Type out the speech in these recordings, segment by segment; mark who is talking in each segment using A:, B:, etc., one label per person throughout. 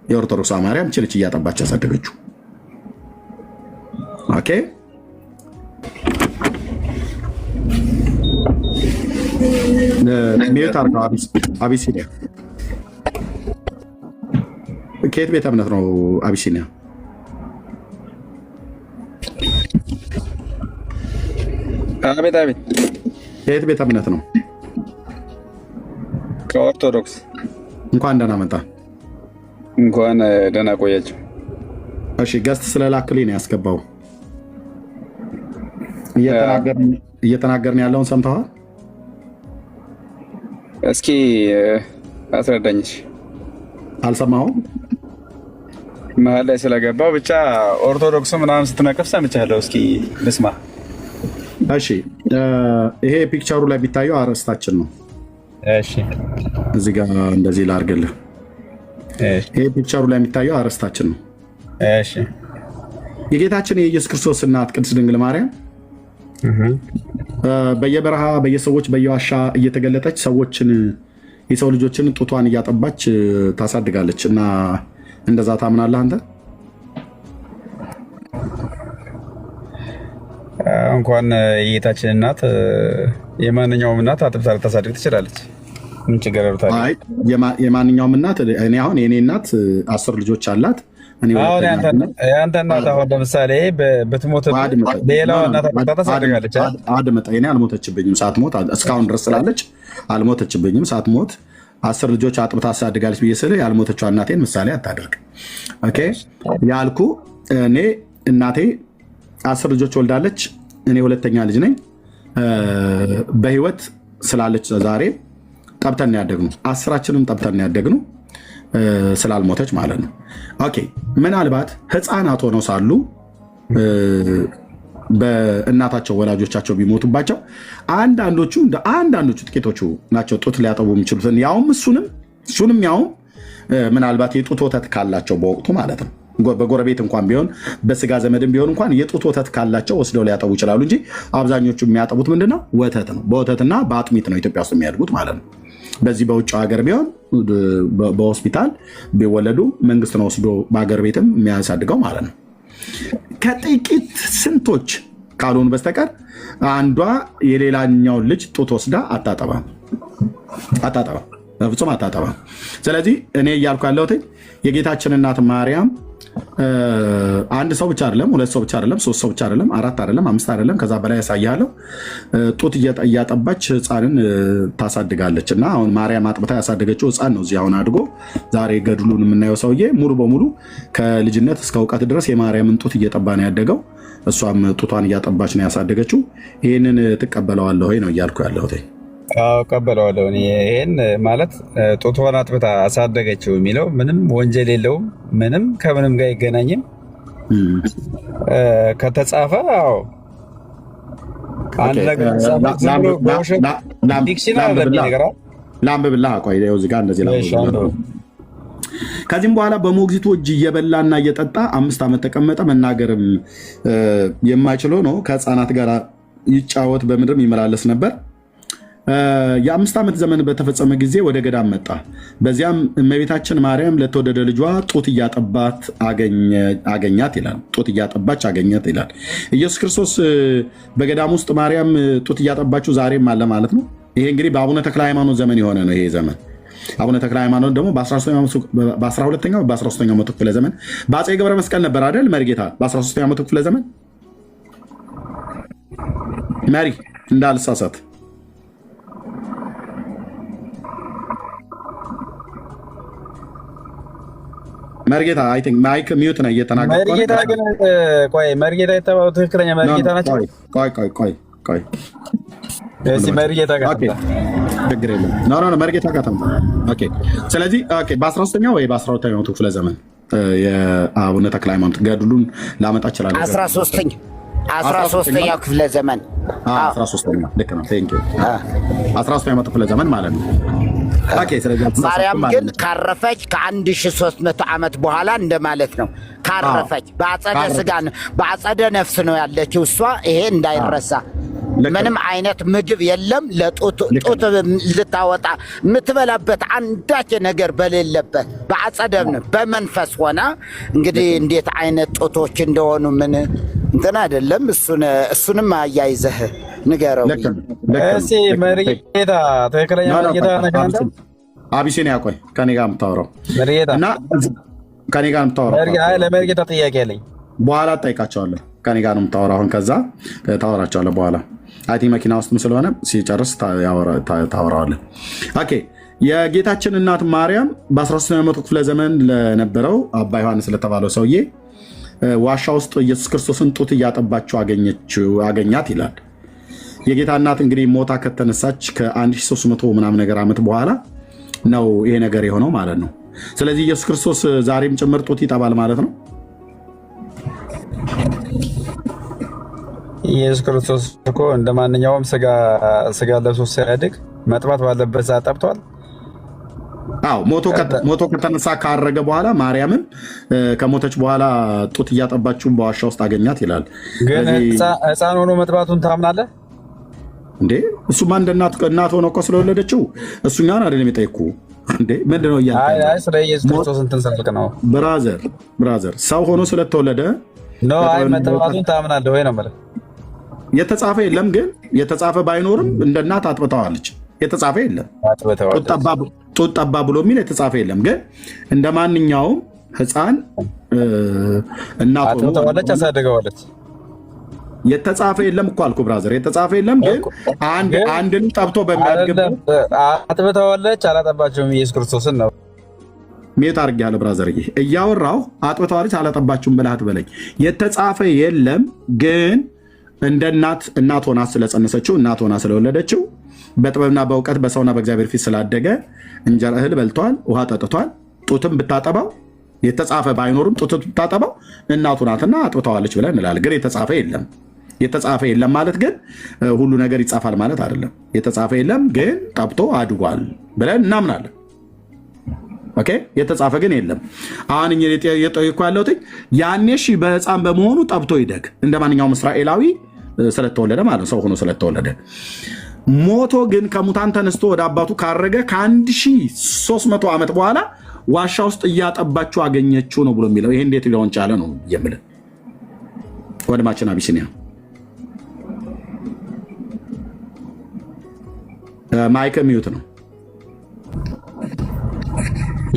A: የኦርቶዶክሷ ማርያም ችልች እያጠባች ያሳደገችው። ኦኬ ሚዩት አድርገው። አቢሲኒያ ከየት ቤተ እምነት ነው አቢሲኒያ?
B: አቤት አቤት።
A: ከየት ቤተ እምነት ነው?
B: ከኦርቶዶክስ።
A: እንኳን ደህና መጣ።
B: እንኳን ደህና ቆያችሁ።
A: እሺ ገስት ስለላክልኝ ነው ያስገባው። እየተናገርን ያለውን ሰምተዋል?
B: እስኪ አስረዳኝ።
A: አልሰማሁም።
B: መሀል ላይ ስለገባው ብቻ ኦርቶዶክስ ምናምን ስትነቅፍ ሰምቻለሁ። እስኪ ልስማ።
A: እሺ ይሄ ፒክቸሩ ላይ ቢታየው አርዕስታችን ነው።
B: እሺ
A: እዚህ ጋር እንደዚህ ላድርግልህ። ይሄ ፒክቸሩ ላይ የሚታየው አርዕስታችን ነው።
B: እሺ
A: የጌታችን የኢየሱስ ክርስቶስ እናት ቅድስት ድንግል ማርያም በየበረሃ በየሰዎች በየዋሻ እየተገለጠች ሰዎችን የሰው ልጆችን ጡቷን እያጠባች ታሳድጋለች እና እንደዛ ታምናለህ አንተ?
B: እንኳን የጌታችን እናት የማንኛውም እናት አጥብታ ልታሳድግ ትችላለች። ምን ችግር አለው?
A: አይ የማንኛውም እናት እኔ አሁን የኔ እናት 10 ልጆች አላት።
B: አሁን ያንተ እናት አሁን ለምሳሌ ብትሞት ሌላው እናት አጥብታ ታሳድጋለች።
A: አድምጠኝ፣ እኔ አልሞተችብኝም። ሳትሞት እስካሁን ድረስ ስላለች አልሞተችብኝም። ሳትሞት 10 ልጆች አጥብታ ታሳድጋለች ብዬ ስለ ያልሞተችው እናቴን ምሳሌ አታደርግ። ኦኬ ያልኩ እኔ እናቴ 10 ልጆች ወልዳለች። እኔ ሁለተኛ ልጅ ነኝ። በህይወት ስላለች ዛሬ ጠብተን ያደግነው 10ችንም ጠብተን ያደግነው ስላልሞተች ማለት ነው። ኦኬ ምናልባት ህፃናት ሆነው ሳሉ በእናታቸው ወላጆቻቸው ቢሞቱባቸው አንዳንዶቹ ጥቂቶቹ ናቸው ጡት ሊያጠቡ የሚችሉትን ያውም እሱንም ያውም ምናልባት የጡት ወተት ካላቸው በወቅቱ ማለት ነው። በጎረቤት እንኳን ቢሆን በስጋ ዘመድም ቢሆን እንኳን የጡት ወተት ካላቸው ወስደው ሊያጠቡ ይችላሉ እንጂ አብዛኞቹ የሚያጠቡት ምንድነው? ወተት ነው። በወተትና በአጥሚት ነው ኢትዮጵያ ውስጥ የሚያድጉት ማለት ነው። በዚህ በውጭ ሀገር ቢሆን በሆስፒታል ቢወለዱ መንግስት ነው ወስዶ በሀገር ቤትም የሚያሳድገው ማለት ነው። ከጥቂት ስንቶች ካልሆኑ በስተቀር አንዷ የሌላኛውን ልጅ ጡት ወስዳ አታጠባም፣ በፍጹም አታጠባም። ስለዚህ እኔ እያልኩ ያለሁት የጌታችን እናት ማርያም አንድ ሰው ብቻ አይደለም፣ 2 ሰው ብቻ አይደለም፣ 3 ሰው ብቻ አይደለም፣ 4 አይደለም፣ 5 አይደለም፣ ከዛ በላይ ያሳያለሁ። ጡት እያጠባች ህፃንን ታሳድጋለች እና አሁን ማርያም አጥብታ ያሳደገችው ህፃን ነው። እዚህ አሁን አድጎ ዛሬ ገድሉን የምናየው ሰውዬ ሙሉ በሙሉ ከልጅነት እስከ እውቀት ድረስ የማርያምን ጡት እየጠባ ነው ያደገው። እሷም ጡቷን እያጠባች ነው ያሳደገችው። ይህንን ትቀበለዋለህ ወይ ነው እያልኩ ያለሁት።
B: ቀበለዋለሁ። ይህን ማለት ጡቷን አጥብታ አሳደገችው የሚለው ምንም ወንጀል የለውም። ምንም ከምንም ጋር አይገናኝም። ከተጻፈ አንድ ነገር
A: ላንብብልህ። ቆይ እዚህ ጋር እንደዚህ ከዚህም በኋላ በሞግዚቱ እጅ እየበላና እየጠጣ 5 ዓመት ተቀመጠ። መናገርም የማይችለው ነው። ከህፃናት ጋር ይጫወት በምድርም ይመላለስ ነበር። የ5 ዓመት ዘመን በተፈጸመ ጊዜ ወደ ገዳም መጣ። በዚያም እመቤታችን ማርያም ለተወደደ ልጇ ጡት እያጠባት አገኛት ይላል። ጡት እያጠባች አገኘት ይላል። ኢየሱስ ክርስቶስ በገዳም ውስጥ ማርያም ጡት እያጠባችው ዛሬም አለ ማለት ነው። ይሄ እንግዲህ በአቡነ ተክለ ሃይማኖት ዘመን የሆነ ነው። ይሄ ዘመን አቡነ ተክለ ሃይማኖት ደግሞ በ12ኛው በ13ኛው መቶ ክፍለ ዘመን በአፄ ገብረ መስቀል ነበር አይደል መሪጌታ። በ13ኛው መቶ ክፍለ ዘመን መሪ እንዳልሳሳት መርጌታ አይ ቲንክ ማይክ ሚዩት ነው እየተናገረ
B: መርጌታ ግን ቆይ መርጌታ የተባለው ትክክለኛ መርጌታ ናቸው።
A: ቆይ
B: እዚህ መርጌታ ጋር
A: ችግር የለም። ኖ መርጌታ ጋር ተምታ። ኦኬ ስለዚህ ኦኬ በ13ኛው ወይ በ12ኛው ክፍለ ዘመን የአቡነ ተክለ ሃይማኖት ገድሉን ላመጣ እችላለሁ።
C: 13ኛው ክፍለ ዘመን
A: 13ኛው ልክ ነው። ቴንክ ዩ 13ኛው ክፍለ ዘመን ማለት ነው።
C: ማርያም ግን ካረፈች ከ1300 ዓመት በኋላ እንደማለት ነው። ካረፈች በአጸደ ስጋ በአጸደ ነፍስ ነው ያለችው እሷ። ይሄ እንዳይረሳ ምንም አይነት ምግብ የለም። ለጡት ልታወጣ የምትበላበት አንዳች ነገር በሌለበት በአጸደም በመንፈስ ሆና እንግዲህ እንዴት አይነት ጡቶች እንደሆኑ ምን እንትን አይደለም። እሱንም አያይዘህ ንገረው።
B: እሺ መሪጌታ ትክክለኛ መሪጌታ ነካንተ
A: አቢሲኒያ ቆይ ከኔ ጋር የምታወራው እና ከኔ ጋር የምታወራው
B: ለመሪጌታ ጥያቄ አለኝ።
A: በኋላ ጠይቃቸዋለሁ። ከኔ ጋር ነው የምታወራው። አሁን ከዛ ታወራቸዋለህ በኋላ አይቲ መኪና ውስጥም ስለሆነ ሲጨርስ ታወራዋለህ። ኦኬ የጌታችን እናት ማርያም በ13ኛው መቶ ክፍለ ዘመን ለነበረው አባ ዮሐንስ ለተባለው ሰውዬ ዋሻ ውስጥ ኢየሱስ ክርስቶስን ጡት እያጠባችው አገኛት ይላል። የጌታ እናት እንግዲህ ሞታ ከተነሳች ከ1300 ምናምን ነገር ዓመት በኋላ ነው ይሄ ነገር የሆነው ማለት ነው። ስለዚህ ኢየሱስ ክርስቶስ ዛሬም ጭምር ጡት ይጠባል ማለት ነው።
B: ኢየሱስ ክርስቶስ እኮ እንደ ማንኛውም ስጋ ለብሶ ሲያድግ መጥባት ባለበት ሰዓት ጠብቷል።
A: አዎ ሞቶ ከተነሳ ካረገ በኋላ ማርያምን ከሞተች በኋላ ጡት እያጠባችው በዋሻ ውስጥ አገኛት ይላል።
B: ግን ሕፃን ሆኖ መጥባቱን ታምናለህ
A: እንዴ? እሱማ እንደ እናት ሆኖ እኮ ስለወለደችው እሱኛን አይደለም የጠየኩ እንዴ? ምንድን ነው እያለ
B: ስለ ኢየሱስ ክርስቶስ እንትን ሰልክ ነው
A: ብራዘር ሰው ሆኖ ስለተወለደ
B: ነው። አይ መጥባቱን ታምናለህ ወይ ነው ማለት
A: የተጻፈ የለም። ግን የተጻፈ ባይኖርም እንደ እናት አጥብተዋለች። የተጻፈ የለም። ጡት ጠባ ብሎ የሚል የተጻፈ የለም። ግን እንደ ማንኛውም ሕፃን እናት
B: አጥብተዋለች፣ አሳድገዋለች።
A: የተጻፈ የለም እኮ አልኩ ብራዘር፣ የተጻፈ የለም። ግን አንድን ጠብቶ በሚያድግበት
B: አጥብተዋለች፣ አላጠባቸውም። ኢየሱስ ክርስቶስን ነው
A: ሜት አድርጌያለሁ ብራዘር። እያወራሁ አጥብተዋለች አላጠባችሁም ብለህ አትበለኝ። የተጻፈ የለም። ግን እንደ እናት ሆና ስለጸነሰችው እናት ሆና ስለወለደችው በጥበብና በእውቀት በሰውና በእግዚአብሔር ፊት ስላደገ እንጀራ እህል በልቷል፣ ውሃ ጠጥቷል። ጡትም ብታጠባው የተጻፈ ባይኖርም ጡት ብታጠባው እናቱ ናትና አጥብተዋለች ብለን እንላለን። ግን የተጻፈ የለም። የተጻፈ የለም ማለት ግን ሁሉ ነገር ይጻፋል ማለት አይደለም። የተጻፈ የለም ግን ጠብቶ አድጓል ብለን እናምናለን። ኦኬ የተጻፈ ግን የለም። አሁን የጠየኩ ያለሁት ያኔ እሺ በሕፃን በመሆኑ ጠብቶ ይደግ እንደ ማንኛውም እስራኤላዊ ስለተወለደ ማለት ሰው ሆኖ ስለተወለደ ሞቶ ግን ከሙታን ተነስቶ ወደ አባቱ ካረገ ከ1300 ዓመት በኋላ ዋሻ ውስጥ እያጠባችሁ አገኘችው ነው ብሎ የሚለው ይሄ እንዴት ሊሆን ቻለ ነው የምልህ ወንድማችን አቢሲኒያ። ማይክ ሚዩት ነው።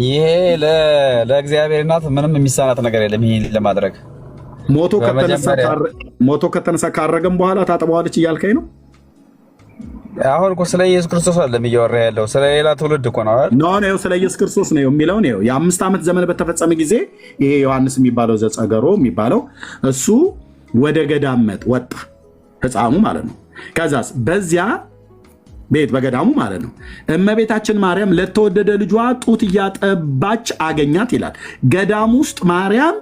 B: ይሄ ለእግዚአብሔር እናት ምንም የሚሳናት ነገር የለም። ይሄ ለማድረግ
A: ሞቶ ከተነሳ ካረገም በኋላ ታጥበዋለች እያልከኝ ነው?
B: አሁን እኮ ስለ ኢየሱስ ክርስቶስ አይደለም እያወራ ያለው፣ ስለ ሌላ ትውልድ እኮ ነው አይደል?
A: ነው ስለ ኢየሱስ ክርስቶስ ነው የሚለው። ነው የ5 ዓመት ዘመን በተፈጸመ ጊዜ ይሄ ዮሐንስ የሚባለው ዘጸገሮ የሚባለው እሱ ወደ ገዳም ወጣ፣ ሕፃኑ ማለት ነው። ከዛስ በዚያ ቤት በገዳሙ ማለት ነው እመቤታችን ማርያም ለተወደደ ልጇ ጡት እያጠባች አገኛት ይላል። ገዳም ውስጥ ማርያም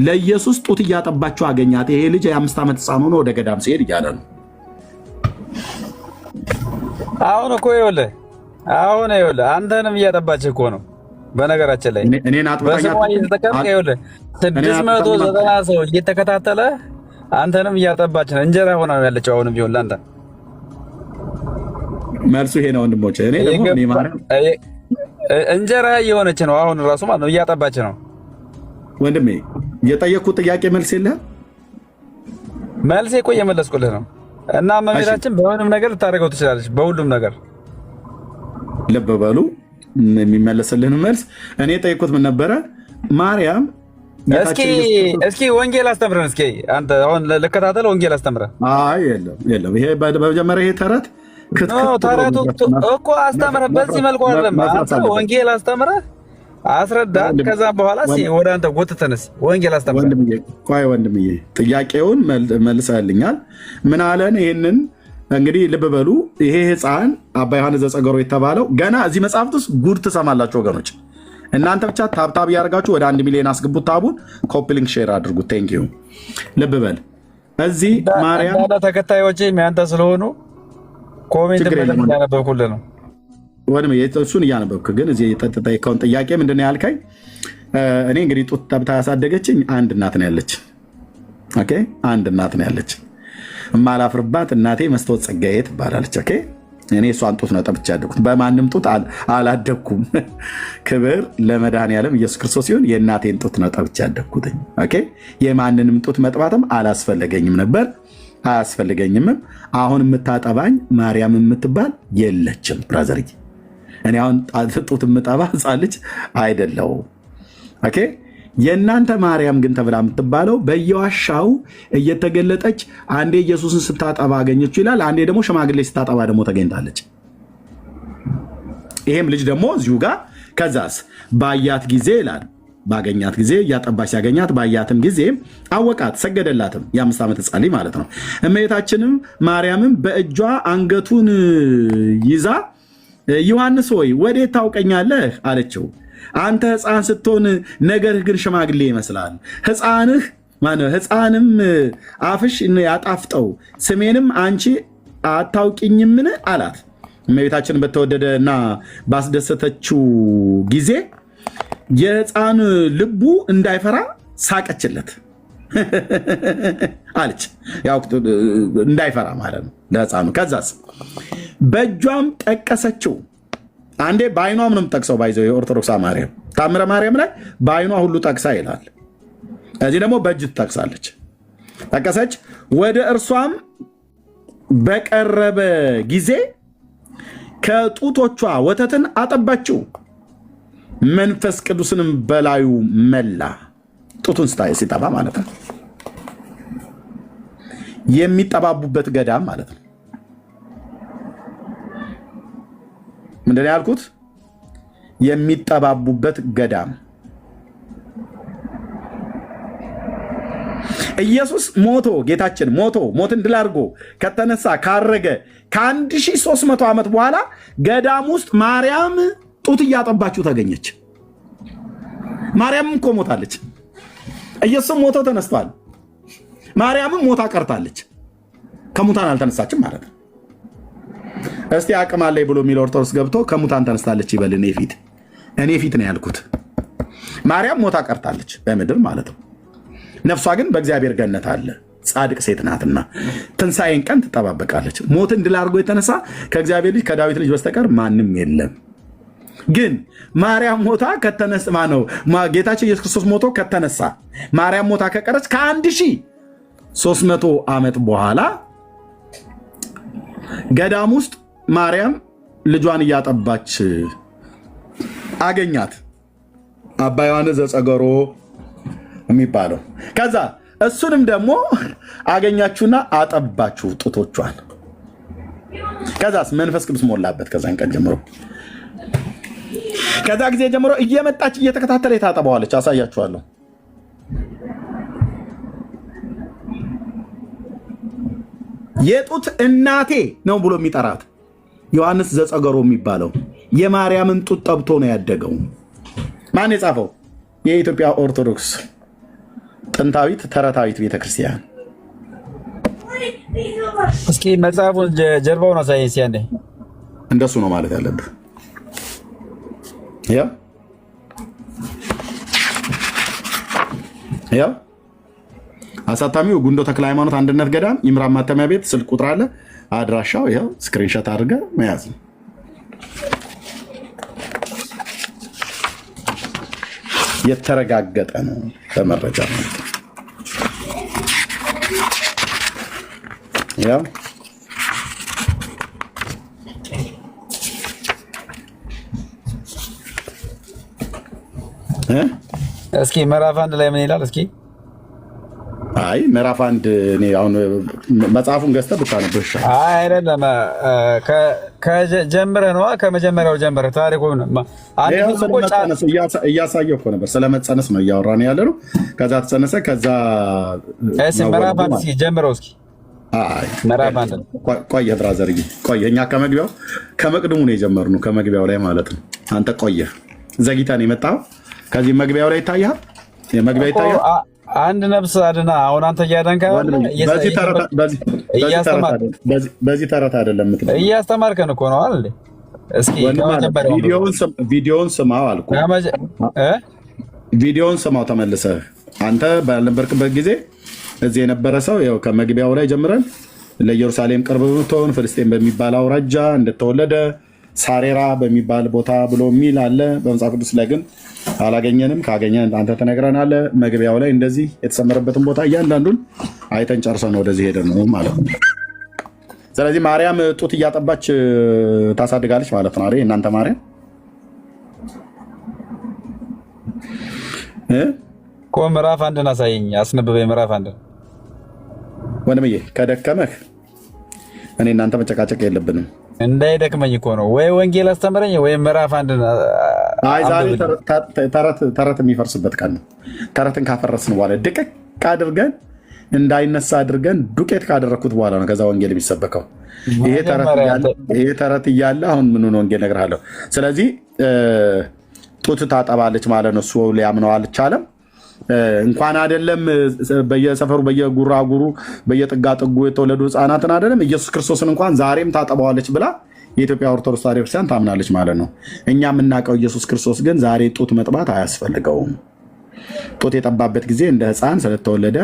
A: ለኢየሱስ ጡት እያጠባችው አገኛት። ይሄ ልጅ የ5 ዓመት ሕፃን ሆኖ ወደ ገዳም ሲሄድ እያለ ነው።
B: አሁን እኮ ይኸውልህ አንተንም እያጠባች እኮ ነው። በነገራችን ላይ
A: እኔን አጥብታኛ
B: እየተጠቀምክ ይኸውልህ 690 ሰው እየተከታተለ አንተንም እያጠባች ነው። እንጀራ ሆና ነው ያለችው አሁንም ቢሆን ለአንተ።
A: መልሱ ይሄ ነው ወንድሞቼ። እኔ ደግሞ
B: እንጀራ እየሆነች ነው አሁን ራሱ ማለት ነው፣ እያጠባች ነው።
A: ወንድሜ የጠየቅኩት ጥያቄ መልስ የለህም?
B: መልሴ እኮ እየመለስኩልህ ነው። እና እመቤታችን በሁሉም ነገር ልታደርገው ትችላለች። በሁሉም ነገር
A: ልብ በሉ የሚመለስልህን መልስ። እኔ ጠየቅኩት ምን ነበረ? ማርያም
B: እስኪ ወንጌል አስተምረን። እስኪ አንተ አሁን ልከታተል፣ ወንጌል አስተምረን።
A: አይ የለም ይሄ በመጀመሪያ ይሄ ተረቱ
B: እኮ አስተምረህ በዚህ መልኩ አይደለም። ወንጌል አስተምረህ አስረዳ። ከዛ በኋላ ወደ አንተ ጎትተንስ ወንጌል አስተምረህ።
A: ቆይ ወንድምዬ ጥያቄውን መልሰህልኛል። ምን አለን? ይህንን እንግዲህ ልብ በሉ። ይሄ ሕፃን አባ ዮሐንስ ዘጸገሮ የተባለው ገና እዚህ መጽሐፍት ውስጥ ጉድ ትሰማላችሁ ወገኖች። እናንተ ብቻ ታብታብ ያደርጋችሁ ወደ 1 ሚሊዮን አስገቡት። ታቡን ኮፕሊንግ ሼር አድርጉት። ቴንክ ዩ። ልብ በል እዚህ ማርያም
B: ተከታዮች ያንተ ስለሆኑ ኮሜንት እያነበብኩልህ ነው።
A: ወይም እሱን እያነበብክ ግን እዚህ የጠየቀውን ጥያቄ ምንድን ነው ያልከኝ? እኔ እንግዲህ ጡት ጠብታ ያሳደገችኝ አንድ እናት ነው ያለች። ኦኬ አንድ እናት ነው ያለች። የማላፍርባት እናቴ መስታወት ጸጋዬ ትባላለች። ኦኬ እኔ እሷን ጡት ነው ጠብቼ ያደግኩት። በማንም ጡት አላደግኩም። ክብር ለመድኃኔዓለም ኢየሱስ ክርስቶስ ሲሆን የእናቴን ጡት ነው ጠብቼ ያደግኩት። ኦኬ የማንንም ጡት መጥባትም አላስፈለገኝም ነበር፣ አያስፈልገኝምም። አሁን የምታጠባኝ ማርያም የምትባል የለችም። ብራዘርዬ እኔ አሁን ጡት የምጠባ ሕፃን ልጅ አይደለሁም። ኦኬ የእናንተ ማርያም ግን ተብላ የምትባለው በየዋሻው እየተገለጠች አንዴ ኢየሱስን ስታጠባ አገኘችው ይላል፣ አንዴ ደግሞ ሽማግሌ ስታጠባ ደግሞ ተገኝታለች። ይሄም ልጅ ደግሞ እዚሁ ጋር ከዛስ ባያት ጊዜ ይላል፣ ባገኛት ጊዜ እያጠባች ሲያገኛት ባያትም ጊዜ አወቃት፣ ሰገደላትም። የ5 ዓመት ሕፃን ልጅ ማለት ነው። እመቤታችንም ማርያምም በእጇ አንገቱን ይዛ ዮሐንስ ሆይ ወዴት ታውቀኛለህ አለችው። አንተ ሕፃን ስትሆን ነገርህ ግን ሽማግሌ ይመስላል። ሕፃንም አፍሽ ያጣፍጠው፣ ስሜንም አንቺ አታውቂኝምን አላት። እመቤታችን በተወደደ እና ባስደሰተችው ጊዜ የሕፃን ልቡ እንዳይፈራ ሳቀችለት አለች። ያው እንዳይፈራ ማለት ነው ለሕፃኑ። ከዛስ በእጇም ጠቀሰችው። አንዴ በአይኗ ምንም ጠቅሰው ባይዘው የኦርቶዶክስ ማርያም ታምረ ማርያም ላይ በአይኗ ሁሉ ጠቅሳ ይላል። እዚህ ደግሞ በእጅ ትጠቅሳለች። ጠቀሰች። ወደ እርሷም በቀረበ ጊዜ ከጡቶቿ ወተትን አጠባችው፣ መንፈስ ቅዱስንም በላዩ መላ። ጡቱን ሲጠባ ማለት ነው። የሚጠባቡበት ገዳም ማለት ነው። ምንድን ያልኩት? የሚጠባቡበት ገዳም። ኢየሱስ ሞቶ ጌታችን ሞትን ድል አድርጎ ከተነሳ ካረገ ከ1300 ዓመት በኋላ ገዳም ውስጥ ማርያም ጡት እያጠባችሁ ተገኘች። ማርያምም እኮ ሞታለች። ኢየሱስም ሞቶ ተነስቷል። ማርያምም ሞታ ቀርታለች። ከሙታን አልተነሳችም ማለት ነው። እስቲ አቅም አለኝ ብሎ የሚል ኦርቶዶክስ ገብቶ ከሙታን ተነስታለች ይበል። እኔ ፊት ነው ያልኩት። ማርያም ሞታ ቀርታለች በምድር ማለት ነው። ነፍሷ ግን በእግዚአብሔር ገነት አለ። ጻድቅ ሴት ናትና ትንሣኤን ቀን ትጠባበቃለች። ሞትን ድል አድርጎ የተነሳ ከእግዚአብሔር ልጅ ከዳዊት ልጅ በስተቀር ማንም የለም። ግን ማርያም ሞታ ከተነሳ ማነው? ጌታችን ኢየሱስ ክርስቶስ ሞቶ ከተነሳ ማርያም ሞታ ከቀረች ከ1300 ዓመት በኋላ ገዳም ውስጥ ማርያም ልጇን እያጠባች አገኛት። አባ ዮሐንስ ዘጸገሮ የሚባለው ከዛ እሱንም ደግሞ አገኛችሁና አጠባችሁ ጡቶቿን። ከዛስ መንፈስ ቅዱስ ሞላበት። ከዛን ቀን ጀምሮ ከዛ ጊዜ ጀምሮ እየመጣች እየተከታተለ ታጠባዋለች። አሳያችኋለሁ። የጡት እናቴ ነው ብሎ የሚጠራት ዮሐንስ ዘጸገሮ የሚባለው የማርያምን ጡት ጠብቶ ነው ያደገው። ማን የጻፈው? የኢትዮጵያ ኦርቶዶክስ ጥንታዊት ተረታዊት ቤተክርስቲያን።
B: እስኪ መጽሐፉን ጀርባውን አሳየኝ ሲያንዴ።
A: እንደሱ ነው ማለት ያለብህ። ያው አሳታሚው ጉንዶ ተክለ ሃይማኖት አንድነት ገዳም ይምራን ማተሚያ ቤት፣ ስልክ ቁጥር አለ፣ አድራሻው ይኸው ስክሪንሾት አድርገህ መያዝ ነው። የተረጋገጠ ነው በመረጃ ማለት ነው። ያው
B: እስኪ ምዕራፍ 1 ላይ ምን ይላል? እስኪ
A: አይ ምዕራፍ 1 እኔ አሁን መጽሐፉን ገዝተህ ብታነበው ይሻላል።
B: አይ አይደለም፣ ከጀምረህ ነዋ፣ ከመጀመሪያው ጀምረህ ታሪኩን
A: እያሳየሁ እኮ ነበር። ስለመጸነስ ነው እያወራን ያለ ነው። ከዛ ተጸነሰ። ከዛ
B: ምዕራፍ 1 እስኪ ጀምረው እስኪ።
A: አይ
B: ምዕራፍ 1
A: ቆየህ ብራዘርዬ፣ ቆየህ። እኛ ከመቅድሙ ነው የጀመርነው፣ ከመግቢያው ላይ ማለት ነው። አንተ ቆየህ፣ ዘግይተህ ነው የመጣኸው። ከዚህ መግቢያው ላይ ይታያል፣ የመግቢያ ይታያል።
B: አንድ ነፍስ አድና። አሁን አንተ እያዳንክ
A: በዚህ ተረት አይደለም የምትለው፣
B: እያስተማርከን እኮ ነው አይደል? እስኪ
A: ቪዲዮውን ስማው አልኩ። ቪዲዮውን ስማው ተመልሰህ። አንተ ባልነበርክበት ጊዜ እዚህ የነበረ ሰው ያው ከመግቢያው ላይ ጀምረን ለኢየሩሳሌም ቅርብ ብትሆን ፍልስጤም በሚባል አውራጃ እንደተወለደ ሳሬራ በሚባል ቦታ ብሎ የሚል አለ። በመጽሐፍ ቅዱስ ላይ ግን አላገኘንም። ካገኘን አንተ ትነግረናለህ። መግቢያው ላይ እንደዚህ የተሰመረበትን ቦታ እያንዳንዱን አይተን ጨርሰን ወደዚህ ሄደን ነው ማለት ነው። ስለዚህ ማርያም ጡት እያጠባች ታሳድጋለች ማለት ነው። እናንተ ማርያም
B: እኮ ምዕራፍ አንድን አሳየኝ፣ አስነብበኝ። ምዕራፍ አንድን
A: ወንድምዬ ከደከመህ እኔ እናንተ መጨቃጨቅ የለብንም።
B: እንዳይደክመኝ እኮ ነው። ወይ ወንጌል አስተምረኝ ወይ ምዕራፍ አንድን።
A: አይ ዛሬ ተረት የሚፈርስበት ቀን ነው። ተረትን ካፈረስን በኋላ ድቅቅ አድርገን እንዳይነሳ አድርገን ዱቄት ካደረግኩት በኋላ ነው ከዛ ወንጌል የሚሰበከው። ይሄ ተረት እያለ አሁን ምኑን ወንጌል እነግርሃለሁ። ስለዚህ ጡት ታጠባለች ማለት ነው። እሱ ሊያምነው አልቻለም። እንኳን አይደለም በየሰፈሩ በየጉራጉሩ በየጥጋጥጉ የተወለዱ ህፃናትን አይደለም ኢየሱስ ክርስቶስን እንኳን ዛሬም ታጠባዋለች ብላ የኢትዮጵያ ኦርቶዶክስ ተዋሕዶ ክርስቲያን ታምናለች ማለት ነው። እኛ የምናውቀው ኢየሱስ ክርስቶስ ግን ዛሬ ጡት መጥባት አያስፈልገውም። ጡት የጠባበት ጊዜ እንደ ህፃን ስለተወለደ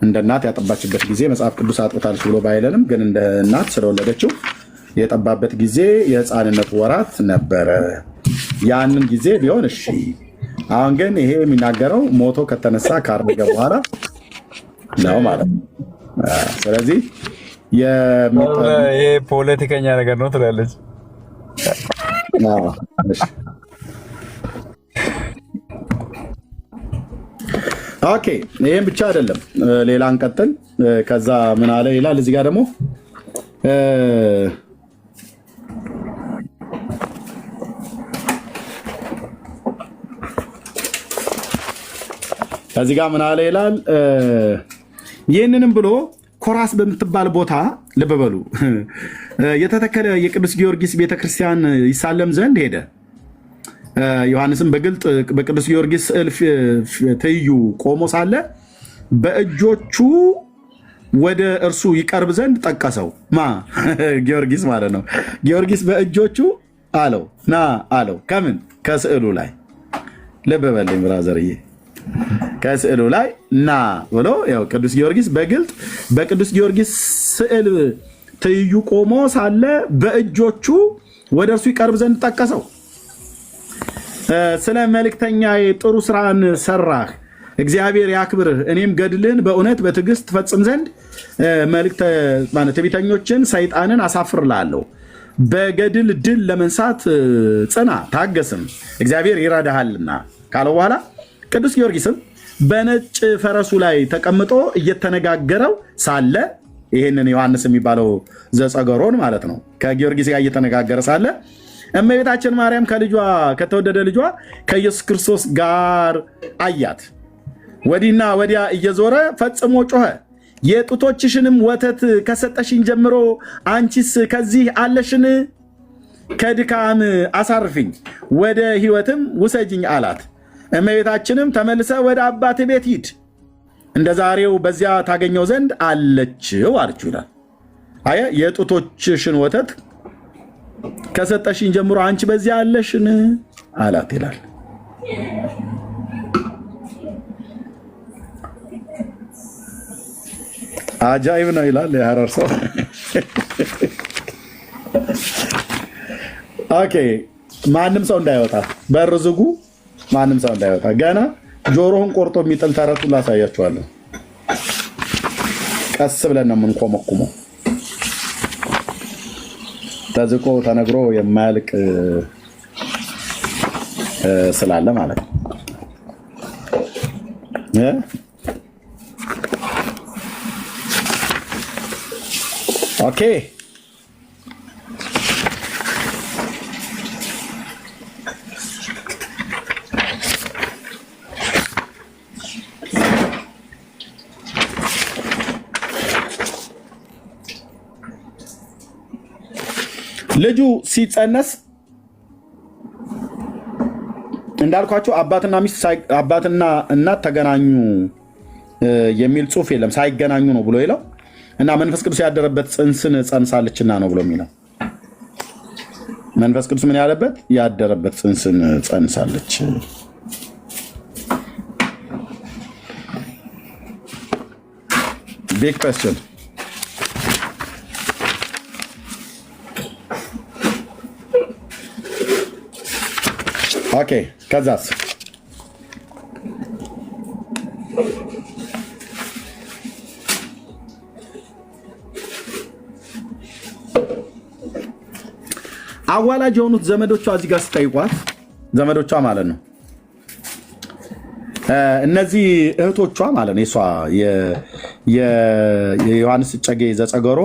A: እንደ እናት ያጠባችበት ጊዜ መጽሐፍ ቅዱስ አጥብታለች ብሎ ባይለንም ግን እንደ እናት ስለወለደችው የጠባበት ጊዜ የህፃንነት ወራት ነበረ። ያንን ጊዜ ቢሆን እሺ። አሁን ግን ይሄ የሚናገረው ሞቶ ከተነሳ ካረገ በኋላ ነው ማለት ነው። ስለዚህ
B: ይሄ ፖለቲከኛ ነገር ነው ትላለች።
A: ኦኬ፣ ይሄን ብቻ አይደለም፣ ሌላ እንቀጥል። ከዛ ምን አለ ይላል እዚህ ጋር ደግሞ ከዚህ ጋር ምን አለ ይላል። ይህንንም ብሎ ኮራስ በምትባል ቦታ ልብ በሉ የተተከለ የቅዱስ ጊዮርጊስ ቤተክርስቲያን ይሳለም ዘንድ ሄደ። ዮሐንስም በግልጥ በቅዱስ ጊዮርጊስ ስዕል ትይዩ ቆሞ ሳለ በእጆቹ ወደ እርሱ ይቀርብ ዘንድ ጠቀሰው። ጊዮርጊስ ማለት ነው። ጊዮርጊስ በእጆቹ አለው ና አለው። ከምን ከስዕሉ ላይ ልብ በልኝ ብራዘርዬ፣ ከስዕሉ ላይ ና ብሎ ያው ቅዱስ ጊዮርጊስ በግልጥ በቅዱስ ጊዮርጊስ ስዕል ትይዩ ቆሞ ሳለ በእጆቹ ወደ እርሱ ይቀርብ ዘንድ ጠቀሰው። ስለ መልእክተኛ ጥሩ ስራን ሰራህ፣ እግዚአብሔር ያክብርህ። እኔም ገድልን በእውነት በትዕግስት ትፈጽም ዘንድ ትዕቢተኞችን ሰይጣንን አሳፍርልሃለሁ። በገድል ድል ለመንሳት ጽና፣ ታገስም፣ እግዚአብሔር ይረዳሃልና ካለው በኋላ ቅዱስ ጊዮርጊስም በነጭ ፈረሱ ላይ ተቀምጦ እየተነጋገረው ሳለ ይህንን ዮሐንስ የሚባለው ዘጸገሮን ማለት ነው ከጊዮርጊስ ጋር እየተነጋገረ ሳለ እመቤታችን ማርያም ከልጇ ከተወደደ ልጇ ከኢየሱስ ክርስቶስ ጋር አያት። ወዲህና ወዲያ እየዞረ ፈጽሞ ጮኸ፣ የጡቶችሽንም ወተት ከሰጠሽኝ ጀምሮ አንቺስ ከዚህ አለሽን? ከድካም አሳርፊኝ፣ ወደ ሕይወትም ውሰጅኝ አላት። እመቤታችንም ተመልሰ ወደ አባት ቤት ሂድ፣ እንደ ዛሬው በዚያ ታገኘው ዘንድ አለችው አለችው ይላል። አየህ፣ የጡቶችሽን ወተት ከሰጠሽኝ ጀምሮ አንቺ በዚያ አለሽን አላት ይላል። አጃይብ ነው ይላል የሐረር ሰው። ኦኬ፣ ማንም ሰው እንዳይወጣ በር ዝጉ፣ ማንም ሰው እንዳይወጣ። ገና ጆሮህን ቆርጦ የሚጥል ተረቱን ላሳያችኋለሁ። ቀስ ብለን ነው የምንኮመኩመው። ተዝቆ ተነግሮ የማያልቅ ስላለ ማለት ነው። ኦኬ፣ ልጁ ሲጸነስ እንዳልኳቸው አባትና ሚስት አባትና እናት ተገናኙ የሚል ጽሑፍ የለም። ሳይገናኙ ነው ብሎ ይለው እና መንፈስ ቅዱስ ያደረበት ጽንስን ጸንሳለችና ነው ብሎ የሚለው። መንፈስ ቅዱስ ምን ያለበት ያደረበት ጽንስን ጸንሳለች። ቢግ ኩዌስችን ኦኬ ከዛስ አዋላጅ የሆኑት ዘመዶቿ እዚህ ጋር ስጠይቋት ዘመዶቿ ማለት ነው እነዚህ እህቶቿ ማለት ነው የሷ የዮሐንስ እጨጌ ዘጸገሮ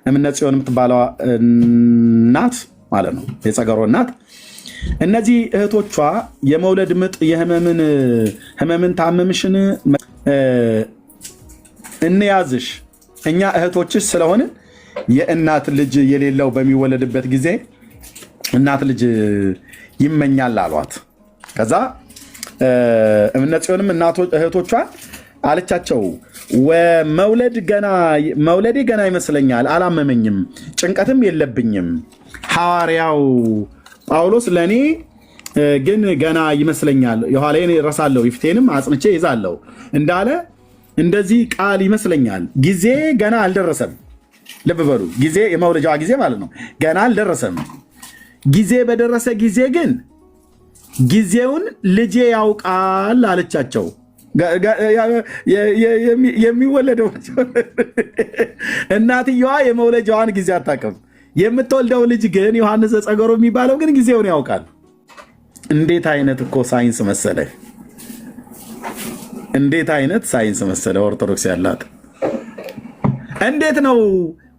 A: እምነት ጽዮን የምትባለው እናት ማለት ነው የጸገሮ እናት እነዚህ እህቶቿ የመውለድ ምጥ የህመምን ታመምሽን እንያዝሽ እኛ እህቶችሽ ስለሆነ የእናት ልጅ የሌለው በሚወለድበት ጊዜ እናት ልጅ ይመኛል አሏት። ከዛ እምነት ጽዮንም እህቶቿን አለቻቸው መውለዴ ገና ይመስለኛል፣ አላመመኝም፣ ጭንቀትም የለብኝም። ሐዋርያው ጳውሎስ ለእኔ ግን ገና ይመስለኛል፣ የኋላዬን እረሳለሁ የፊቴንም አጽንቼ ይዛለሁ እንዳለ እንደዚህ ቃል ይመስለኛል። ጊዜ ገና አልደረሰም። ልብ በሉ፣ ጊዜ የመውለጃዋ ጊዜ ማለት ነው ገና አልደረሰም። ጊዜ በደረሰ ጊዜ ግን ጊዜውን ልጄ ያውቃል አለቻቸው። የሚወለደው እናትየዋ የመውለጃዋን ጊዜ አታውቅም። የምትወልደው ልጅ ግን ዮሐንስ ዘጸገሮ የሚባለው ግን ጊዜውን ያውቃል። እንዴት አይነት እኮ ሳይንስ መሰለ! እንዴት አይነት ሳይንስ መሰለ! ኦርቶዶክስ ያላት እንዴት ነው?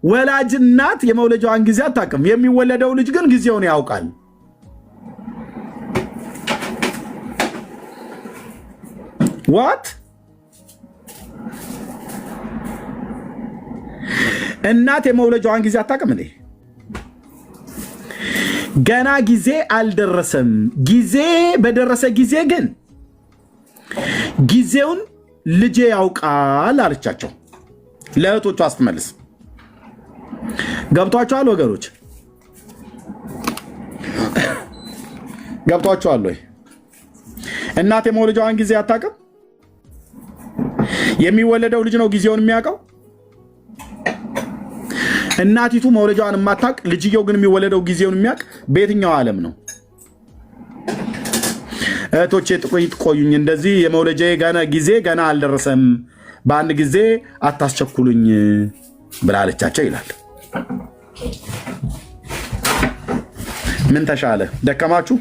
A: ወላጅ እናት የመውለጃዋን ጊዜ አታውቅም። የሚወለደው ልጅ ግን ጊዜውን ያውቃል። ዋት እናት የመውለጃዋን ጊዜ አታውቅም እንዴ? ገና ጊዜ አልደረሰም። ጊዜ በደረሰ ጊዜ ግን ጊዜውን ልጄ ያውቃል አለቻቸው። ለእህቶቿ ስትመልስ ገብቷቸዋል ወገኖች? ገብቷቸዋል ወይ? እናት የመውለጃዋን ጊዜ አታውቅም። የሚወለደው ልጅ ነው ጊዜውን የሚያውቀው። እናቲቱ መውለጃዋን የማታውቅ ልጅየው ግን የሚወለደው ጊዜውን የሚያውቅ በየትኛው ዓለም ነው? እህቶቼ ጥቂት ቆዩኝ። እንደዚህ የመውለጃዬ ጊዜ ገና አልደረሰም፣ በአንድ ጊዜ አታስቸኩሉኝ ብላለቻቸው ይላል። ምን ተሻለ? ደከማችሁ?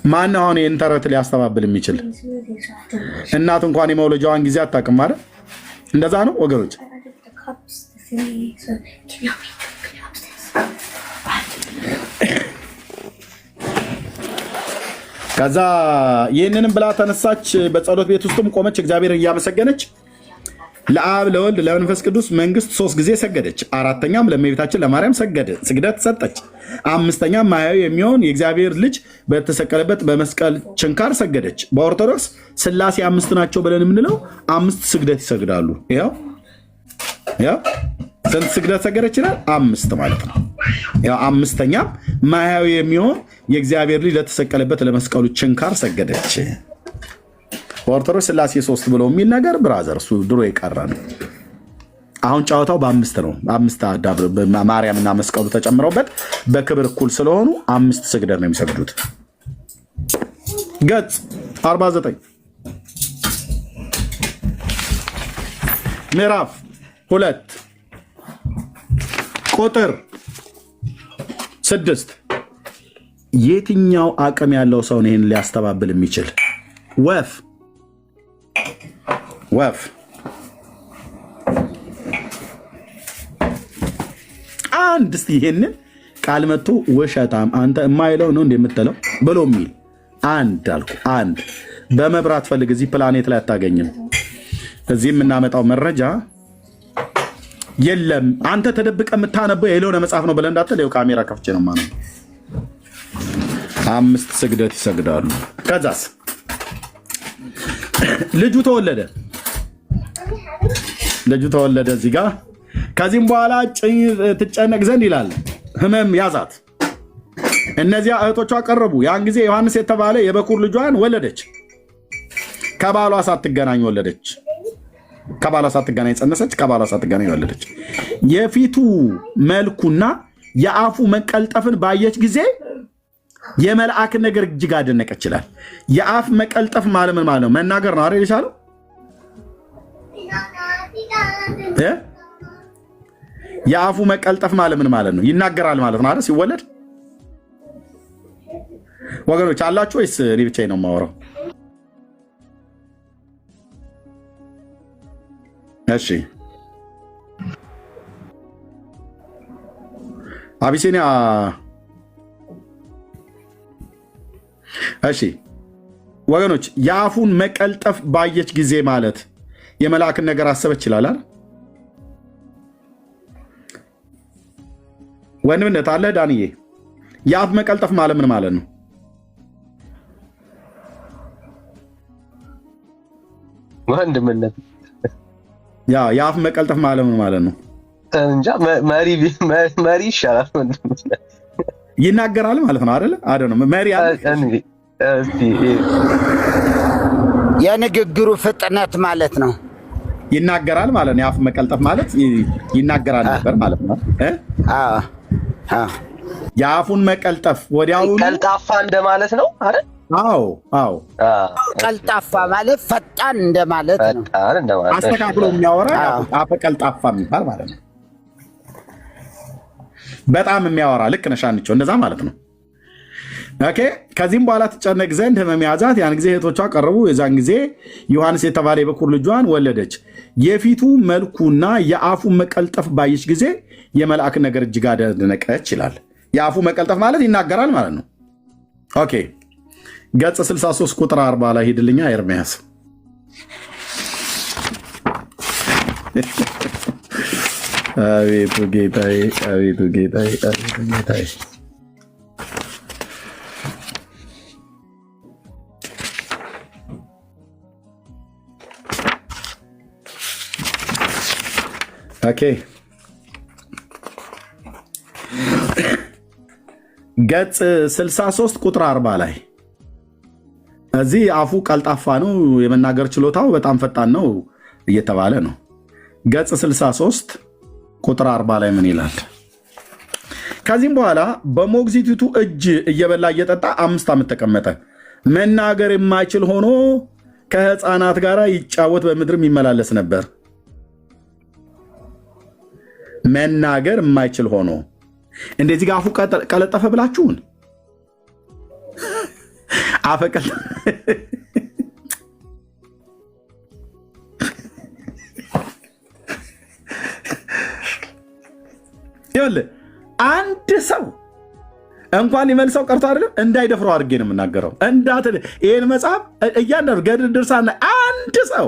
A: ማን አሁን ይህን ተረት ሊያስተባብል የሚችል? እናት እንኳን የመውለጃዋን ጊዜ አታውቅም ማለት እንደዛ ነው ወገኖች። ከዛ ይህንንም ብላ ተነሳች፣ በጸሎት ቤት ውስጥም ቆመች፣ እግዚአብሔርን እያመሰገነች ለአብ ለወልድ ለመንፈስ ቅዱስ መንግስት 3 ጊዜ ሰገደች። አራተኛም ለእመቤታችን ለማርያም ስግደት ሰጠች። አምስተኛም ማያዊ የሚሆን የእግዚአብሔር ልጅ በተሰቀለበት በመስቀል ችንካር ሰገደች። በኦርቶዶክስ ሥላሴ 5 ናቸው ብለን የምንለው 5 ስግደት ይሰግዳሉ። ያው ስንት ስግደት ሰገደች ይላል? 5 ማለት ነው። ያው አምስተኛም ማያዊ የሚሆን የእግዚአብሔር ልጅ ለተሰቀለበት ለመስቀሉ ችንካር ሰገደች። በኦርቶዶክስ ሥላሴ 3 ብሎ የሚል ነገር ብራዘር እሱ ድሮ የቀረ ነው። አሁን ጨዋታው በ5 ነው። 5 ማርያምና መስቀሉ ተጨምረውበት በክብር እኩል ስለሆኑ 5 ስግደት ነው የሚሰግዱት። ገጽ 49 ምዕራፍ 2 ቁጥር 6 የትኛው አቅም ያለው ሰው ነው ይህን ሊያስተባብል የሚችል? ወፍ አንድ እስቲ ይሄንን ቃል መጥቶ ውሸታም አንተ የማይለው ነው እንደምትለው ብሎ የሚል አንድ አልኩ። አንድ በመብራት ፈልግ፣ እዚህ ፕላኔት ላይ አታገኝም። እዚህ የምናመጣው መረጃ የለም። አንተ ተደብቀ የምታነበው የሌሎነ መጽሐፍ ነው ብለህ እንዳትል፣ ይኸው ካሜራ ከፍቼ ነው ማለት ነው። 5 ስግደት ይሰግዳሉ። ከዛስ ልጁ ተወለደ። እዚህ ጋር ከዚህም በኋላ ትጨነቅ ዘንድ ይላል ህመም ያዛት። እነዚያ እህቶቿ ቀረቡ። ያን ጊዜ ዮሐንስ የተባለ የበኩር ልጇን ወለደች። ከባሏ ሳትገናኝ ወለደች። ከባሏ ሳትገናኝ ጸነሰች። ከባሏ ሳትገናኝ ወለደች። የፊቱ መልኩና የአፉ መቀልጠፍን ባየች ጊዜ የመልአክን ነገር እጅግ አደነቀች ይላል። የአፍ መቀልጠፍ ማለት ምን ማለት ነው? መናገር ነው አይደል የቻለው? የአፉ መቀልጠፍ ማለት ምን ማለት ነው? ይናገራል ማለት ነው አይደል? ሲወለድ ወገኖች አላችሁ ወይስ እኔ ብቻዬን ነው የማወራው? እሺ አቢሲኒያ እሺ ወገኖች የአፉን መቀልጠፍ ባየች ጊዜ ማለት የመልአክን ነገር አሰበች ይችላል አይደል? ወንድምነት አለ ዳንዬ። የአፍ መቀልጠፍ ማለት ምን ማለት ነው?
D: ወንድምነት
A: የአፍ መቀልጠፍ ማለት ምን ማለት ነው?
D: እንጃ መሪ ይሻላል። ወንድምነት
A: ይናገራል ማለት ነው አይደል? አይደለም መሪ
C: የንግግሩ ፍጥነት ማለት ነው።
A: ይናገራል ማለት ነው። የአፍ መቀልጠፍ ማለት ይናገራል ነበር ማለት ነው። የአፉን መቀልጠፍ ወዲያው
D: ቀልጣፋ እንደማለት ነው አይደል?
A: አዎ
C: ቀልጣፋ ማለት ፈጣን እንደማለት ነው።
A: አስተካክሎ የሚያወራ አፈ ቀልጣፋ የሚባል ማለት ነው። በጣም የሚያወራ ልክ ነሽ አንቺው እንደዛ ማለት ነው። ኦኬ ከዚህም በኋላ ትጨነቅ ዘንድ ሕመም ያዛት። ያን ጊዜ እህቶቿ ቀረቡ። የዛን ጊዜ ዮሐንስ የተባለ የበኩር ልጇን ወለደች። የፊቱ መልኩና የአፉ መቀልጠፍ ባየች ጊዜ የመልአክን ነገር እጅግ አደነቀች ይላል። የአፉ መቀልጠፍ ማለት ይናገራል ማለት ነው። ኦኬ ገጽ 63 ቁጥር 40 ላይ ሂድልኛ ኤርምያስ። አቤቱ ጌታዬ፣ አቤቱ ጌታዬ፣ አቤቱ ጌታዬ። ኦኬ ገጽ 63 ቁጥር 40 ላይ እዚህ አፉ ቀልጣፋ ነው፣ የመናገር ችሎታው በጣም ፈጣን ነው እየተባለ ነው። ገጽ 63 ቁጥር 40 ላይ ምን ይላል? ከዚህም በኋላ በሞግዚቲቱ እጅ እየበላ እየጠጣ 5 ዓመት ተቀመጠ። መናገር የማይችል ሆኖ ከሕፃናት ጋር ይጫወት በምድርም ይመላለስ ነበር። መናገር የማይችል ሆኖ እንደዚህ ጋር አፉ ቀለጠፈ ብላችሁን አፈቀል ይኸውልህ አንድ ሰው እንኳን ሊመልሰው ቀርቶ አይደለም እንዳይደፍረው አድርጌ ነው የምናገረው። ይህን መጽሐፍ እያንዳንዱ ገድል ድርሳና አንድ ሰው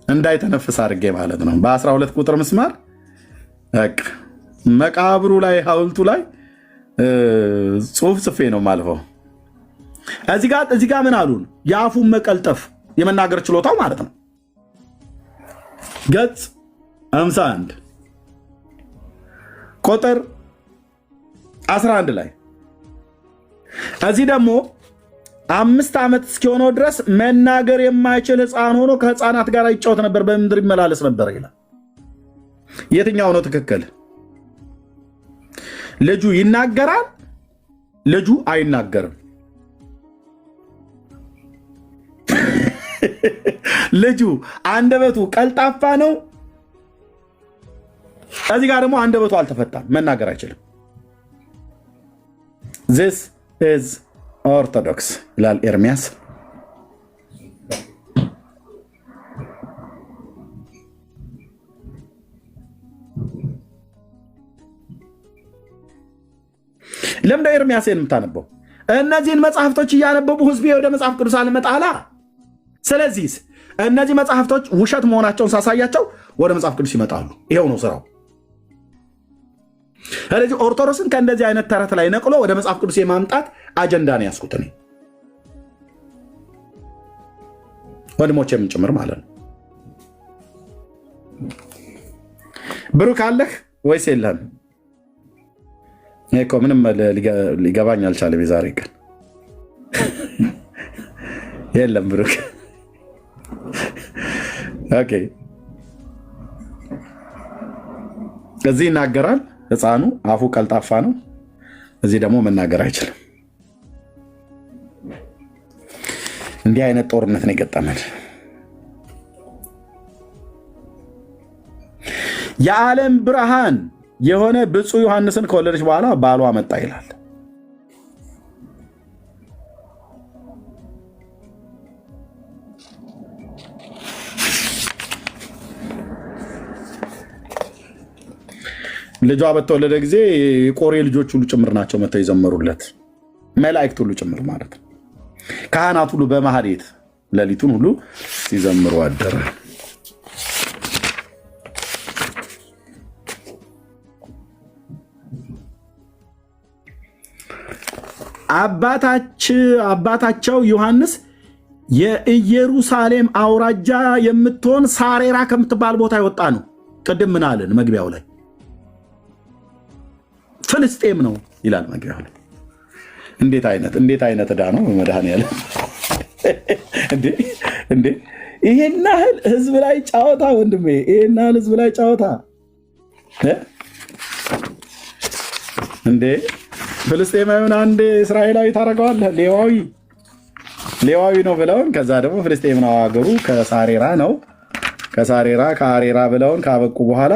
A: እንዳይተነፍስ አድርጌ ማለት ነው። በ12 ቁጥር ምስማር መቃብሩ ላይ ሐውልቱ ላይ ጽሑፍ ጽፌ ነው ማልፈው። እዚህ ጋር ምን አሉን? የአፉን መቀልጠፍ የመናገር ችሎታው ማለት ነው። ገጽ 51 ቁጥር 11 ላይ እዚህ ደግሞ 5 ዓመት እስኪሆነው ድረስ መናገር የማይችል ሕፃን ሆኖ ከሕፃናት ጋር ይጫወት ነበር፣ በምድር ይመላለስ ነበር ይላል። የትኛው ነው ትክክል? ልጁ ይናገራል፣ ልጁ አይናገርም። ልጁ አንደበቱ ቀልጣፋ ነው። እዚህ ጋር ደግሞ አንደበቱ አልተፈታም፣ መናገር አይችልም። this is orthodox ይላል ኤርሚያስ። ለምን ኤርሚያስን የምታነበው? እነዚህን መጽሐፍቶች እያነበቡ ህዝቤ ወደ መጽሐፍ ቅዱስ አልመጣላ። ስለዚህ እነዚህ መጽሐፍቶች ውሸት መሆናቸውን ሳሳያቸው ወደ መጽሐፍ ቅዱስ ይመጣሉ። ይሄው ነው ስራው። ስለዚህ ኦርቶዶክስን ከእንደዚህ አይነት ተረት ላይ ነቅሎ ወደ መጽሐፍ ቅዱስ የማምጣት አጀንዳ ነው ያስኩት እኔ ወንድሞቼ የምንጭምር ማለት ነው። ብሩክ አለህ ወይስ የለህም? እኮ ምንም ሊገባኝ አልቻለም። የዛሬ ቀን የለም ብሩክ። ኦኬ እዚህ ይናገራል፣ ሕፃኑ አፉ ቀልጣፋ ነው። እዚህ ደግሞ መናገር አይችልም። እንዲህ አይነት ጦርነት ነው የገጠመን። የዓለም ብርሃን የሆነ ብፁዕ ዮሐንስን ከወለደች በኋላ ባሏ መጣ ይላል። ልጇ በተወለደ ጊዜ የቆሬ ልጆች ሁሉ ጭምር ናቸው መጥተው የዘመሩለት፣ መላእክት ሁሉ ጭምር ማለት ነው። ካህናት ሁሉ በማህሌት ሌሊቱን ሁሉ ሲዘምሩ አደረ። አባታቸው ዮሐንስ የኢየሩሳሌም አውራጃ የምትሆን ሳሬራ ከምትባል ቦታ የወጣ ነው። ቅድም ምን አለን? መግቢያው ላይ ፍልስጤም ነው ይላል መግቢያው ላይ። እንዴት አይነት ዕዳ ነው መድኃኔዓለም! እንዴ ይሄን ያህል ህዝብ ላይ ጫወታ ወንድሜ፣ ይሄን ያህል ህዝብ ላይ ጫወታ እንዴ! ፍልስጤማዊውን አንድ እስራኤላዊ ታደርገዋለህ፣ ሌዋዊ ነው ብለውን፣ ከዛ ደግሞ ፍልስጤም ነው ሀገሩ ከሳሬራ ነው፣ ከአሬራ ብለውን ካበቁ በኋላ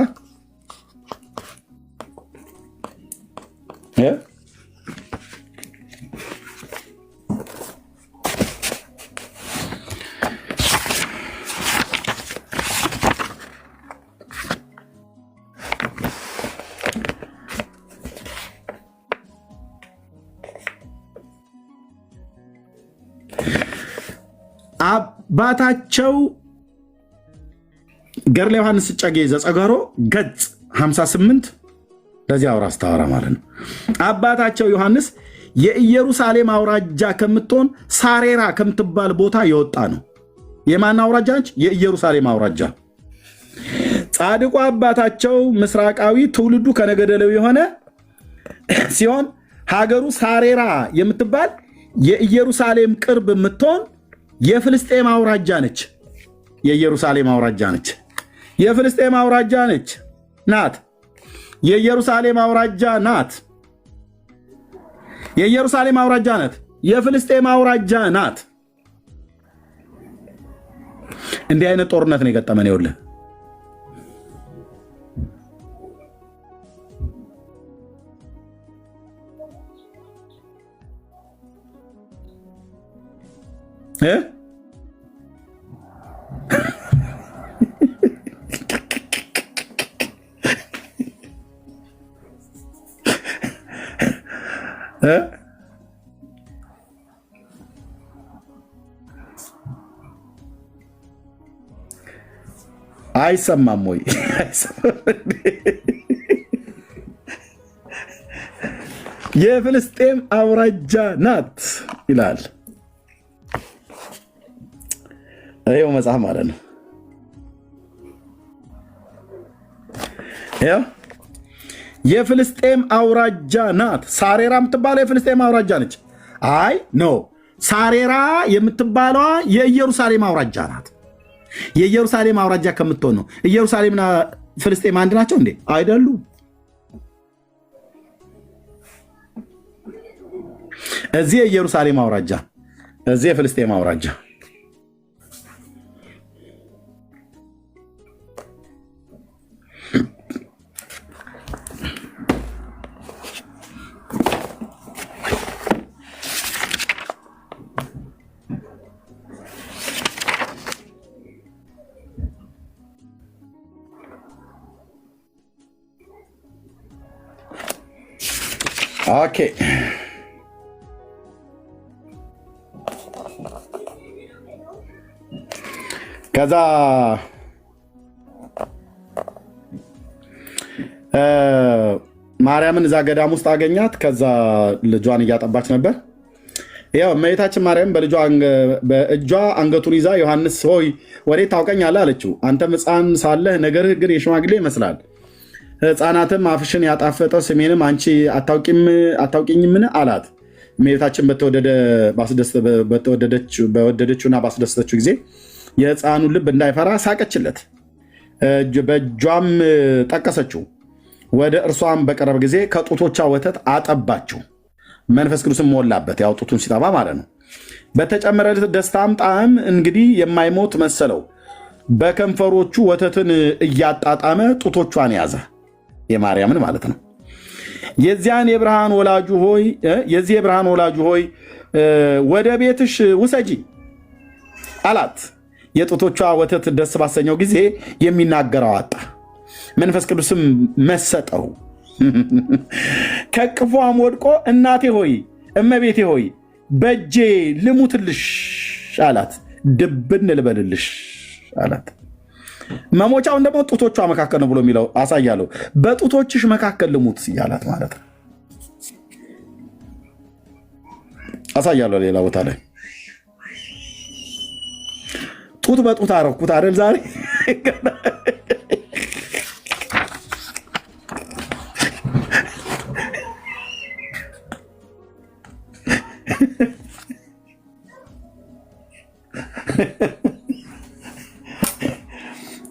A: አባታቸው ገድለ ዮሐንስ እጨጌ ዘጸጋሮ ገጽ 58 ለዚህ አውራ አስተዋራ ማለት ነው። አባታቸው ዮሐንስ የኢየሩሳሌም አውራጃ ከምትሆን ሳሬራ ከምትባል ቦታ የወጣ ነው። የማን አውራጃ ነች? የኢየሩሳሌም አውራጃ። ጻድቁ አባታቸው ምስራቃዊ ትውልዱ ከነገደ ሌዊ የሆነ ሲሆን ሀገሩ ሳሬራ የምትባል የኢየሩሳሌም ቅርብ የምትሆን የፍልስጤም አውራጃ ነች። የኢየሩሳሌም አውራጃ ነች። የፍልስጤም አውራጃ ነች ናት። የኢየሩሳሌም አውራጃ ናት። የኢየሩሳሌም አውራጃ ናት። የፍልስጤም አውራጃ ናት። እንዲህ አይነት ጦርነት ነው የገጠመን። ይኸውልህ አይሰማም ወይ? የፍልስጤም አውራጃ ናት ይላል። ይኸው መጽሐፍ ማለት ነው። የፍልስጤም አውራጃ ናት። ሳሬራ የምትባለው የፍልስጤም አውራጃ ነች። አይ ኖ ሳሬራ የምትባለዋ የኢየሩሳሌም አውራጃ ናት። የኢየሩሳሌም አውራጃ ከምትሆን ነው። ኢየሩሳሌምና ፍልስጤም አንድ ናቸው እንዴ? አይደሉም። እዚህ የኢየሩሳሌም አውራጃ፣ እዚህ የፍልስጤም አውራጃ። ኦኬ ከዛ ማርያምን እዛ ገዳም ውስጥ አገኛት። ከዛ ልጇን እያጠባች ነበር። ያው እመቤታችን ማርያም በእጇ አንገቱን ይዛ ዮሐንስ ሆይ ወዴት ታውቀኛለህ አለችው። አንተም ሕፃን ሳለህ ነገርህ ግን የሽማግሌ ይመስላል። ሕፃናትም አፍሽን ያጣፈጠ ስሜንም አንቺ አታውቂኝምን አላት። እመቤታችን በወደደችውና ባስደሰተችው ጊዜ የሕፃኑን ልብ እንዳይፈራ ሳቀችለት፣ በእጇም ጠቀሰችው። ወደ እርሷም በቀረበ ጊዜ ከጡቶቿ ወተት አጠባችው፣ መንፈስ ቅዱስም ሞላበት። ያው ጡቱን ሲጠባ ማለት ነው። በተጨመረ ደስታም ጣዕም እንግዲህ የማይሞት መሰለው። በከንፈሮቹ ወተትን እያጣጣመ ጡቶቿን ያዘ፣ የማርያምን ማለት ነው። የዚህ የብርሃን ወላጁ ሆይ ወደ ቤትሽ ውሰጂ አላት። የጡቶቿ ወተት ደስ ባሰኘው ጊዜ የሚናገረው አጣ፣ መንፈስ ቅዱስም መሰጠው። ከቅፏም ወድቆ እናቴ ሆይ እመቤቴ ሆይ በእጄ ልሙትልሽ አላት። ድብን ልበልልሽ አላት። መሞቻውን ደግሞ ጡቶቿ መካከል ነው ብሎ የሚለው አሳያለሁ። በጡቶችሽ መካከል ልሙት እያላት ማለት ነው። አሳያለሁ ሌላ ቦታ ላይ ጡት በጡት አረኩት አይደል ዛሬ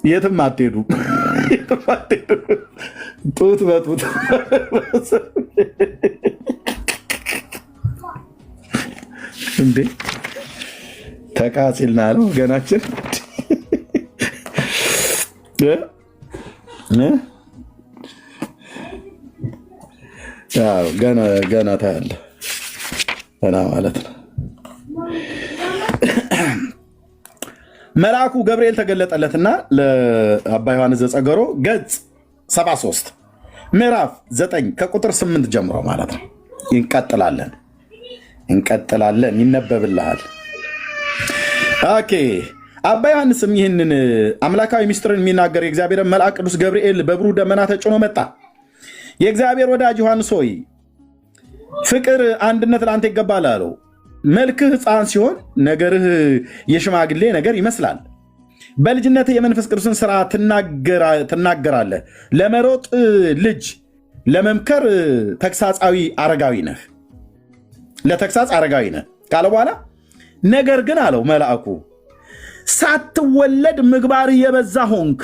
A: የትም አትሄዱ፣ ጡት በጡት እንዴ ተቃሲልና ነው ወገናችን። ገና ታያለህ ገና ማለት ነው። መልአኩ ገብርኤል ተገለጠለትና ለአባ ዮሐንስ ዘጸገሮ ገጽ 73 ምዕራፍ 9 ከቁጥር 8 ጀምሮ ማለት ነው። እንቀጥላለን፣ ይነበብልሃል። ኦኬ። አባ ዮሐንስም ይህንን አምላካዊ ምስጢርን የሚናገር የእግዚአብሔር መልአክ ቅዱስ ገብርኤል በብሩህ ደመና ተጭኖ መጣ። የእግዚአብሔር ወዳጅ ዮሐንስ ሆይ ፍቅር፣ አንድነት ለአንተ ይገባል አለው። መልክህ ሕፃን ሲሆን ነገርህ የሽማግሌ ነገር ይመስላል። በልጅነት የመንፈስ ቅዱስን ሥራ ትናገራለህ። ለመሮጥ ልጅ፣ ለመምከር ተግሳጻዊ አረጋዊ ነህ። ለተግሳጽ አረጋዊ ነህ ካለ በኋላ ነገር ግን አለው መልአኩ ሳትወለድ ምግባር የበዛ ሆንክ፣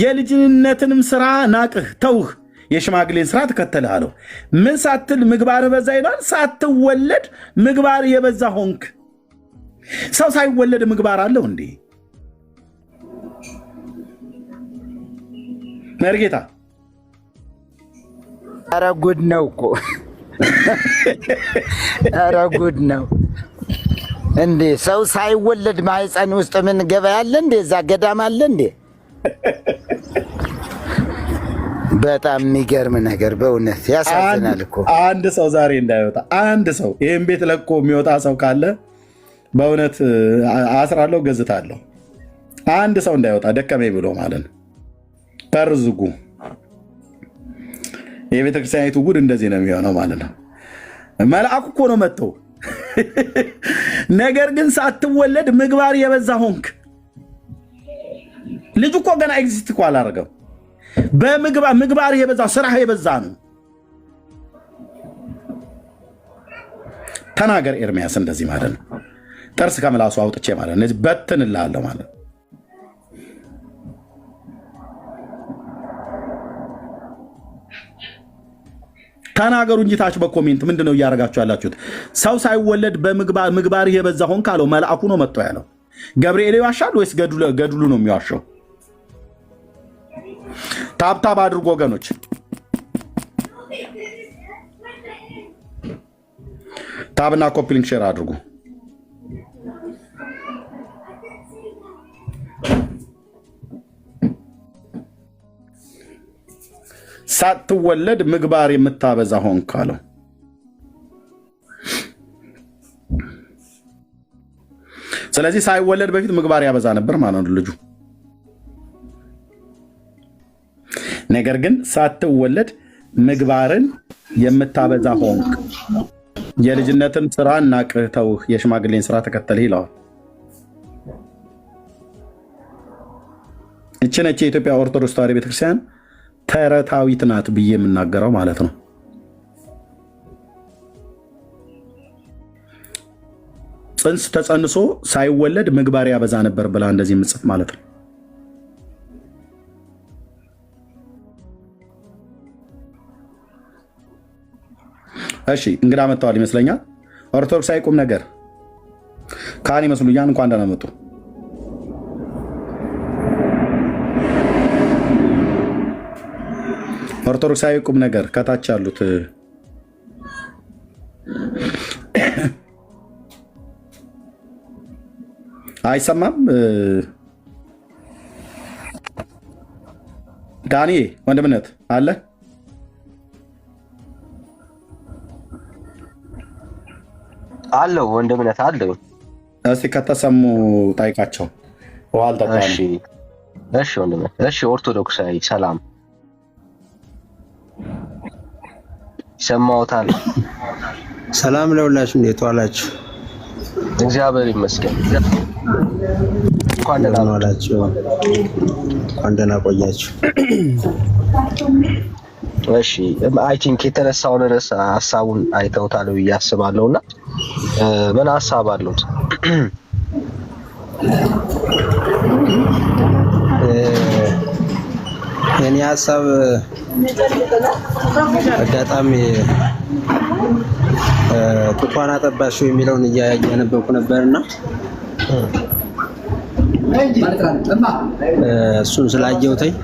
A: የልጅነትንም ሥራ ናቅህ ተውህ፣ የሽማግሌን ሥራ ተከተልህ አለው። ምን ሳትል ምግባር በዛ ይላል? ሳትወለድ ምግባር የበዛ ሆንክ። ሰው ሳይወለድ ምግባር አለው እንዴ? መርጌታ
C: ኧረ ጉድ ነው እኮ ኧረ ጉድ ነው እንዴ! ሰው ሳይወለድ ማህፀን ውስጥ ምን ገበያ አለ እንዴ? እዛ ገዳም አለ እንዴ? በጣም የሚገርም ነገር በእውነት ያሳዝናል እኮ።
A: አንድ ሰው ዛሬ እንዳይወጣ፣ አንድ ሰው ይህን ቤት ለቆ የሚወጣ ሰው ካለ በእውነት አስራለሁ፣ ገዝታለሁ። አንድ ሰው እንዳይወጣ ደከመኝ ብሎ ማለት ነው። ተርዝጉ። የቤተክርስቲያኒቱ ጉድ እንደዚህ ነው የሚሆነው ማለት ነው። መልአኩ እኮ ነው መጥተው ነገር ግን ሳትወለድ ምግባር የበዛ ሆንክ። ልጁ እኮ ገና ኤግዚስት እኮ አላደረገም። ምግባር የበዛ ስራህ የበዛ ነው። ተናገር ኤርሚያስ እንደዚህ ማለት ነው። ጥርስ ከምላሱ አውጥቼ ማለት ነው። በትንልሃለሁ ማለት ነው። ተናገሩ እንጂ ታች በኮሜንት ምንድነው እያደረጋችሁ ያላችሁት? ሰው ሳይወለድ ምግባር የበዛ ሆንክ አለው። መልአኩ ነው መጥቶ ያለው። ገብርኤል ይዋሻል ወይስ ገድሉ ነው የሚዋሸው? ታብታብ አድርጎ ወገኖች፣ ታብና ኮፒሊንግ ሼር አድርጉ። ሳትወለድ ምግባር የምታበዛ ሆንክ አለው። ስለዚህ ሳይወለድ በፊት ምግባር ያበዛ ነበር ማለት ነው ልጁ። ነገር ግን ሳትወለድ ምግባርን የምታበዛ ሆንክ፣ የልጅነትን ስራ ናቅህ ተውህ፣ የሽማግሌን ስራ ተከተልህ ይለዋል። እቺ ነች የኢትዮጵያ ኦርቶዶክስ ተዋሕዶ ቤተክርስቲያን ተረታዊት ናት ብዬ የምናገረው ማለት ነው። ጽንስ ተጸንሶ ሳይወለድ ምግባር ያበዛ ነበር ብላ እንደዚህ የምጽፍ ማለት ነው። እሺ እንግዳ መጥተዋል ይመስለኛል። ኦርቶዶክሳዊ ቁም ነገር ካህን ይመስሉኛል። እንኳን ደህና መጡ። ኦርቶዶክሳዊ ቁም ነገር ከታች ያሉት አይሰማም። ዳኒ ወንድምነት አለ።
D: አለው ወንድምነት አለው።
A: እስቲ ከተሰሙ ጠይቃቸው። ውሃ አልጠጣም።
D: እሺ ወንድምነት። እሺ ኦርቶዶክሳዊ ሰላም ይሰማዎታል?
E: ሰላም ለሁላችሁ፣ እንዴት ዋላችሁ?
D: እግዚአብሔር ይመስገን። እንኳን ደህና
E: ዋላችሁ፣ እንኳን ደህና ቆያችሁ።
D: እሺ አይ ቲንክ የተነሳውን ርዕስ ሀሳቡን አይተውታል ብዬ አስባለሁና ምን ሀሳብ አሉት?
E: የኔ ሀሳብ አጋጣሚ ጡቷን አጠባሽው የሚለውን እያነበብኩ ነበርና እሱን ስላየሁትኝ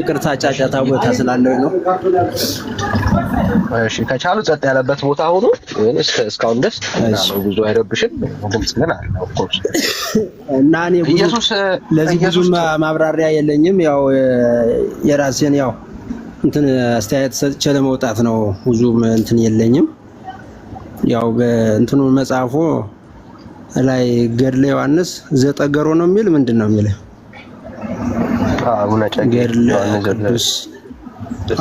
E: ይቅርታ ጫጫታ ቦታ ስላለው ነው።
D: እሺ ከቻሉ ጸጥ ያለበት ቦታ ሆኖ እስካሁን ድረስ ብዙ አይረብሽም። ድምጽ ግን አለ ኦፍ ኮርስ
E: እና እኔ
D: ኢየሱስ
E: ለዚህ ብዙ ማብራሪያ የለኝም። ያው የራሴን ያው እንትን አስተያየት ሰጥቼ ለመውጣት ነው። ብዙም እንትን የለኝም። ያው በእንትኑ መጽሐፉ ላይ ገድለ ዮሐንስ ዘጠገሮ ነው የሚል ምንድን ነው የሚለው?
D: አቡነ እጨጌ ዮሐንስ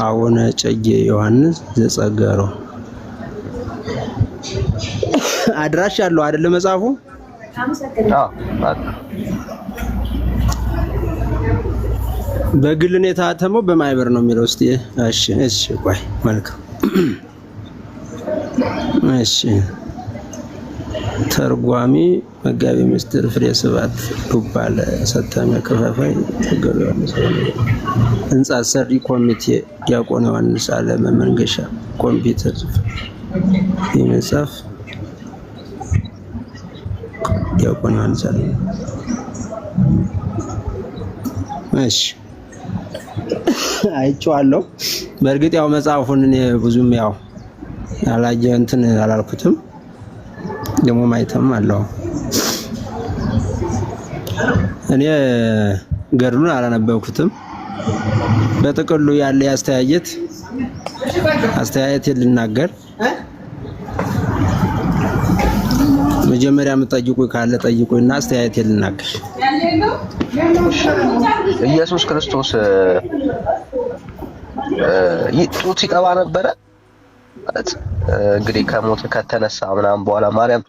E: አቡነ እጨጌ ዮሐንስ ዘጸገሮ አድራሽ ያለው አይደለ መጽሐፉ? በግል ነው የታተመው በማይበር ነው የሚለው? እስቲ እሺ ቆይ መልካም እሺ። ተርጓሚ መጋቢ ምስጢር ፍሬ ስብሐት ዱባለ ሰተመ ከፋፋይ ተገሩ ዮሐንስ ህንጻ ሰሪ ኮሚቴ ዲያቆን ዮሐንስ አለመ መንገሻ ኮምፒውተር የመጽሐፍ ዲያቆን ዮሐንስ አለመ እሺ አይቼዋለሁ። በእርግጥ ያው መጽሐፉን እኔ ብዙም ያው አላየ እንትን አላልኩትም። ደግሞ ማይተም አለው። እኔ ገድሉን አላነበብኩትም። በጥቅሉ ያለ አስተያየት ልናገር። መጀመሪያ የምትጠይቁኝ ካለ ጠይቁኝና አስተያየት ልናገር።
D: ኢየሱስ ክርስቶስ ጡት ይጠባ ነበረ ማለት እንግዲህ ከሞት ከተነሳ ምናምን በኋላ ማርያም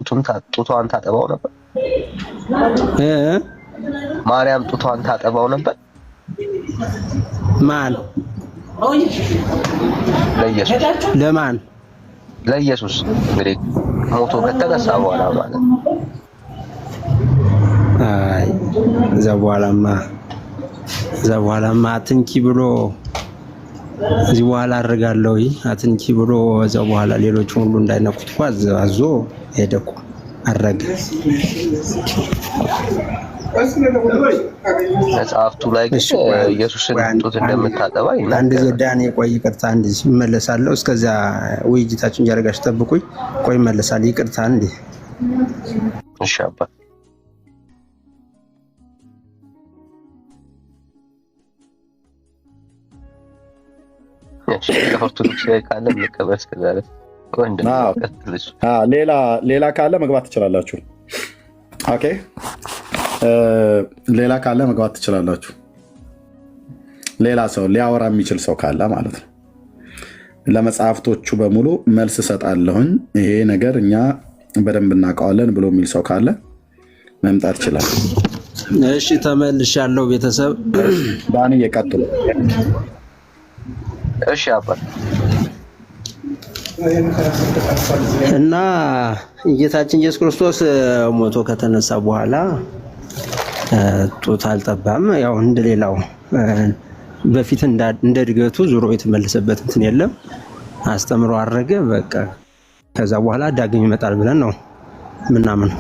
D: ጡቷን ታጠባው ነበር። ማርያም ጡቷን ታጠባው ነበር።
E: ማን?
D: ለኢየሱስ።
E: ለማን?
D: ለኢየሱስ እንግዲህ ሞቶ ከተነሳ በኋላ ማለት ነው።
E: አይ እዛ በኋላማ አትንኪ ብሎ እዚህ በኋላ አድርጋለሁ አትንኪ ብሎ እዛ በኋላ ሌሎች ሁሉ እንዳይነኩት አዞ ሄደኩ አረገ።
D: መጽሐፍቱ ላይ ኢየሱስን ጡት እንደምታጠባ ይናገራል።
E: አንድ ዘዳኔ ቆይ ይቅርታ እንዴ ይመለሳለሁ። እስከዛ ውይይታችን እያደረጋችሁ ጠብቁኝ። ቆይ ይመለሳል። ይቅርታ እንዴ
D: እሺ አባ
A: ሌላ ካለ መግባት ትችላላችሁ። ኦኬ ሌላ ካለ መግባት ትችላላችሁ። ሌላ ሰው ሊያወራ የሚችል ሰው ካለ ማለት ነው። ለመጽሐፍቶቹ በሙሉ መልስ እሰጣለሁኝ፣ ይሄ ነገር እኛ በደንብ እናውቀዋለን ብሎ የሚል ሰው ካለ መምጣት ይችላል።
E: እሺ ተመልሻለሁ። ቤተሰብ
A: ዳኒ እየቀጥሉ።
D: እሺ አባት
E: እና ጌታችን ኢየሱስ ክርስቶስ ሞቶ ከተነሳ በኋላ ጡት አልጠባም። ያው እንደሌላው በፊት እንደ እድገቱ ዙሮ የተመለሰበት እንትን የለም። አስተምሮ አረገ። በቃ ከዛ በኋላ ዳግም ይመጣል ብለን ነው ምናምን።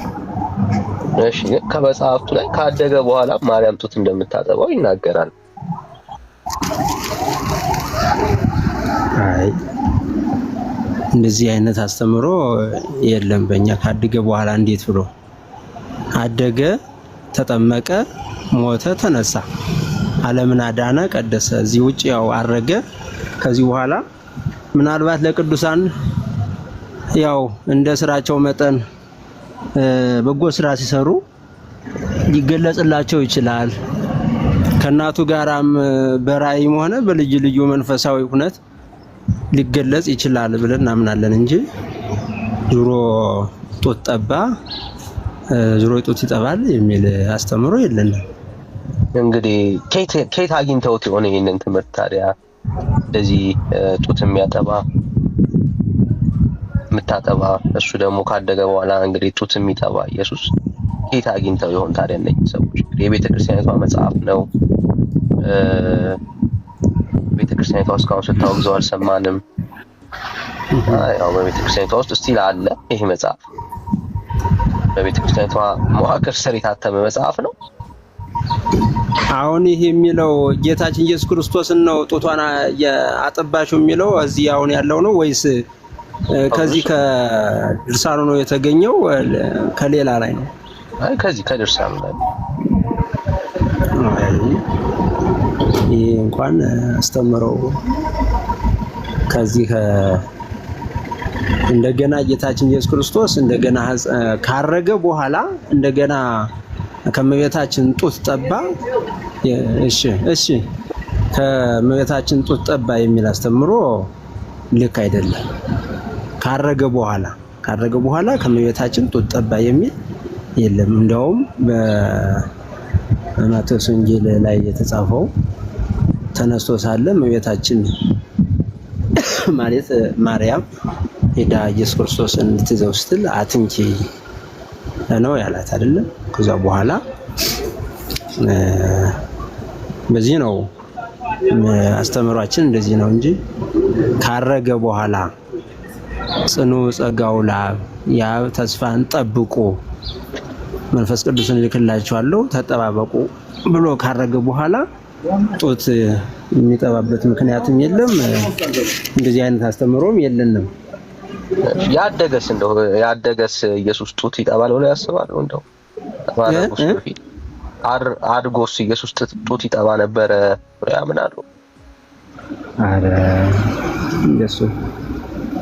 D: እሺ ከመጽሐፍቱ ላይ ካደገ በኋላ ማርያም ጡት እንደምታጠባው ይናገራል።
E: አይ እንደዚህ አይነት አስተምሮ የለም በእኛ። ካደገ በኋላ እንዴት ብሎ አደገ፣ ተጠመቀ፣ ሞተ፣ ተነሳ፣ ዓለምን አዳነ፣ ቀደሰ። እዚህ ውጭ ያው አረገ። ከዚህ በኋላ ምናልባት ለቅዱሳን ያው እንደ ስራቸው መጠን በጎ ስራ ሲሰሩ ሊገለጽላቸው ይችላል። ከእናቱ ጋራም በራእይም ሆነ በልዩ ልዩ መንፈሳዊ ሁነት ሊገለጽ ይችላል ብለን እናምናለን እንጂ ዙሮ ጡት ጠባ ዙሮ ጡት ይጠባል የሚል አስተምሮ የለንም።
D: እንግዲህ ከየት አግኝተውት የሆነ ይሄንን ትምህርት ታዲያ እንደዚህ ጡት የምታጠባ እሱ ደግሞ ካደገ በኋላ እንግዲህ ጡት የሚጠባ ኢየሱስ ከየት አግኝተው ይሆን ታዲያ እነዚህ ሰዎች? የቤተክርስቲያኒቷ መጽሐፍ ነው። ቤተክርስቲያኒቷ እስካሁን ስታወግዘው አልሰማንም። ያው በቤተክርስቲያኒቷ ውስጥ እስቲል አለ ይሄ መጽሐፍ። በቤተክርስቲያኒቷ መዋቅር ስር የታተመ መጽሐፍ ነው።
E: አሁን ይሄ የሚለው ጌታችን ኢየሱስ ክርስቶስን ነው ጡቷን ያጠባችው የሚለው እዚህ አሁን ያለው ነው ወይስ ከዚህ ከድርሳኑ ነው የተገኘው? ከሌላ ላይ ነው?
D: አይ ከዚህ ከድርሳኑ ላይ።
E: ይሄ እንኳን አስተምረው ከዚህ እንደገና ጌታችን ኢየሱስ ክርስቶስ እንደገና ካረገ በኋላ እንደገና ከመቤታችን ጡት ጠባ። እሺ ከመቤታችን ጡት ጠባ የሚል አስተምሮ ልክ አይደለም። ካረገ በኋላ ከመቤታችን ጡት ጠባ የሚል የለም። እንደውም በማቴዎስ ወንጌል ላይ የተጻፈው ተነስቶ ሳለ መቤታችን ማለት ማርያም ሄዳ ኢየሱስ ክርስቶስን ልትይዘው ስትል አትንኪ ነው ያላት አይደለም። ከዛ በኋላ በዚህ ነው አስተምሯችን እንደዚህ ነው እንጂ ካረገ በኋላ ጽኑ ጸጋው ለአብ የአብ ተስፋን ጠብቁ መንፈስ ቅዱስን ልክላችኋለሁ ተጠባበቁ ብሎ ካረገ በኋላ ጡት የሚጠባበት ምክንያትም የለም። እንደዚህ አይነት አስተምሮም የለንም።
D: ያደገስ ኢየሱስ ጡት ይጠባል ብለው ያስባሉ? እንደው ተማረቁስ በፊት አድጎስ ኢየሱስ ጡት ይጠባ ነበረ ብለው ያምናሉ?
E: አረ እንደሱ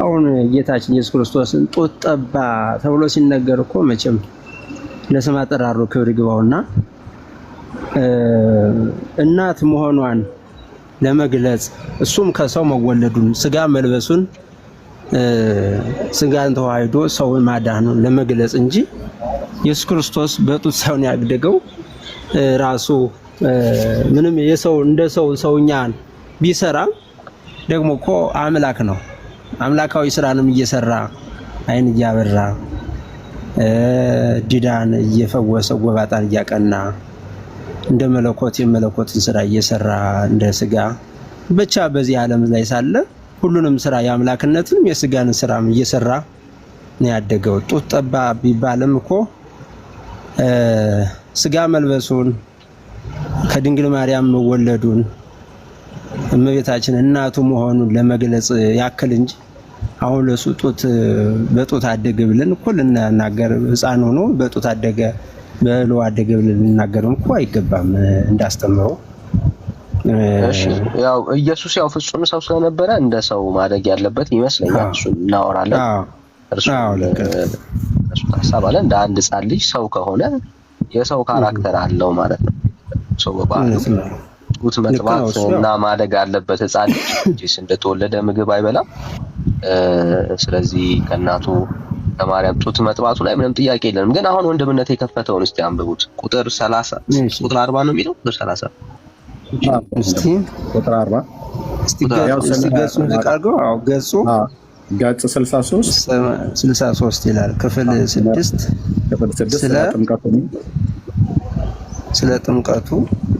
E: አሁን ጌታችን ኢየሱስ ክርስቶስን ጡት ጠባ ተብሎ ሲነገር እኮ መቼም ለስም አጠራሩ ክብር ይግባውና እናት መሆኗን ለመግለጽ እሱም ከሰው መወለዱን ስጋ መልበሱን ስጋን ተዋህዶ ሰውን ማዳኑን ለመግለጽ እንጂ ኢየሱስ ክርስቶስ በጡት ሳይሆን ያደገው ራሱ ምንም የሰው እንደ ሰውኛን ቢሰራ ደግሞ እኮ አምላክ ነው። አምላካዊ ስራንም እየሰራ አይን እያበራ ዲዳን እየፈወሰ ጎባጣን እያቀና እንደ መለኮት የመለኮትን ስራ እየሰራ እንደ ስጋ ብቻ በዚህ ዓለም ላይ ሳለ ሁሉንም ስራ የአምላክነትንም የስጋን ስራም እየሰራ ነው ያደገው። ጡት ጠባ ቢባልም እኮ ስጋ መልበሱን ከድንግል ማርያም መወለዱን እመቤታችን እናቱ መሆኑን ለመግለጽ ያክል እንጂ አሁን ለሱ በጡት አደገ ብለን እኮ ልናገር ሕፃን ሆኖ በጡት አደገ በእሎ አደገ ብለን ልናገርም እኮ አይገባም እንዳስተምረው።
D: እሺ ያው ኢየሱስ ያው ፍጹም ሰው ስለነበረ እንደ ሰው ማደግ ያለበት ይመስለኛል። እሱን እናወራለን። እሱ ታሳባለ እንደ አንድ ሕፃን ልጅ ሰው ከሆነ የሰው ካራክተር አለው ማለት ነው። ሰው በባህሪው ጡት መጥባት እና ማደግ አለበት ሕፃን ልጅ እንደተወለደ ምግብ አይበላም። ስለዚህ ከእናቱ ከማርያም ጡት መጥባቱ ላይ ምንም ጥያቄ የለንም። ግን አሁን ወንድምነት የከፈተውን እስቲ አንብቡት። ቁጥር 30 ቁጥር 40 ነው የሚለው ቁጥር 30
E: እስቲ
A: ቁጥር 40
E: እስቲ ገጹ ዝቃርገው
A: ገጽ 63
E: ይላል። ክፍል 6 ስለ ጥምቀቱ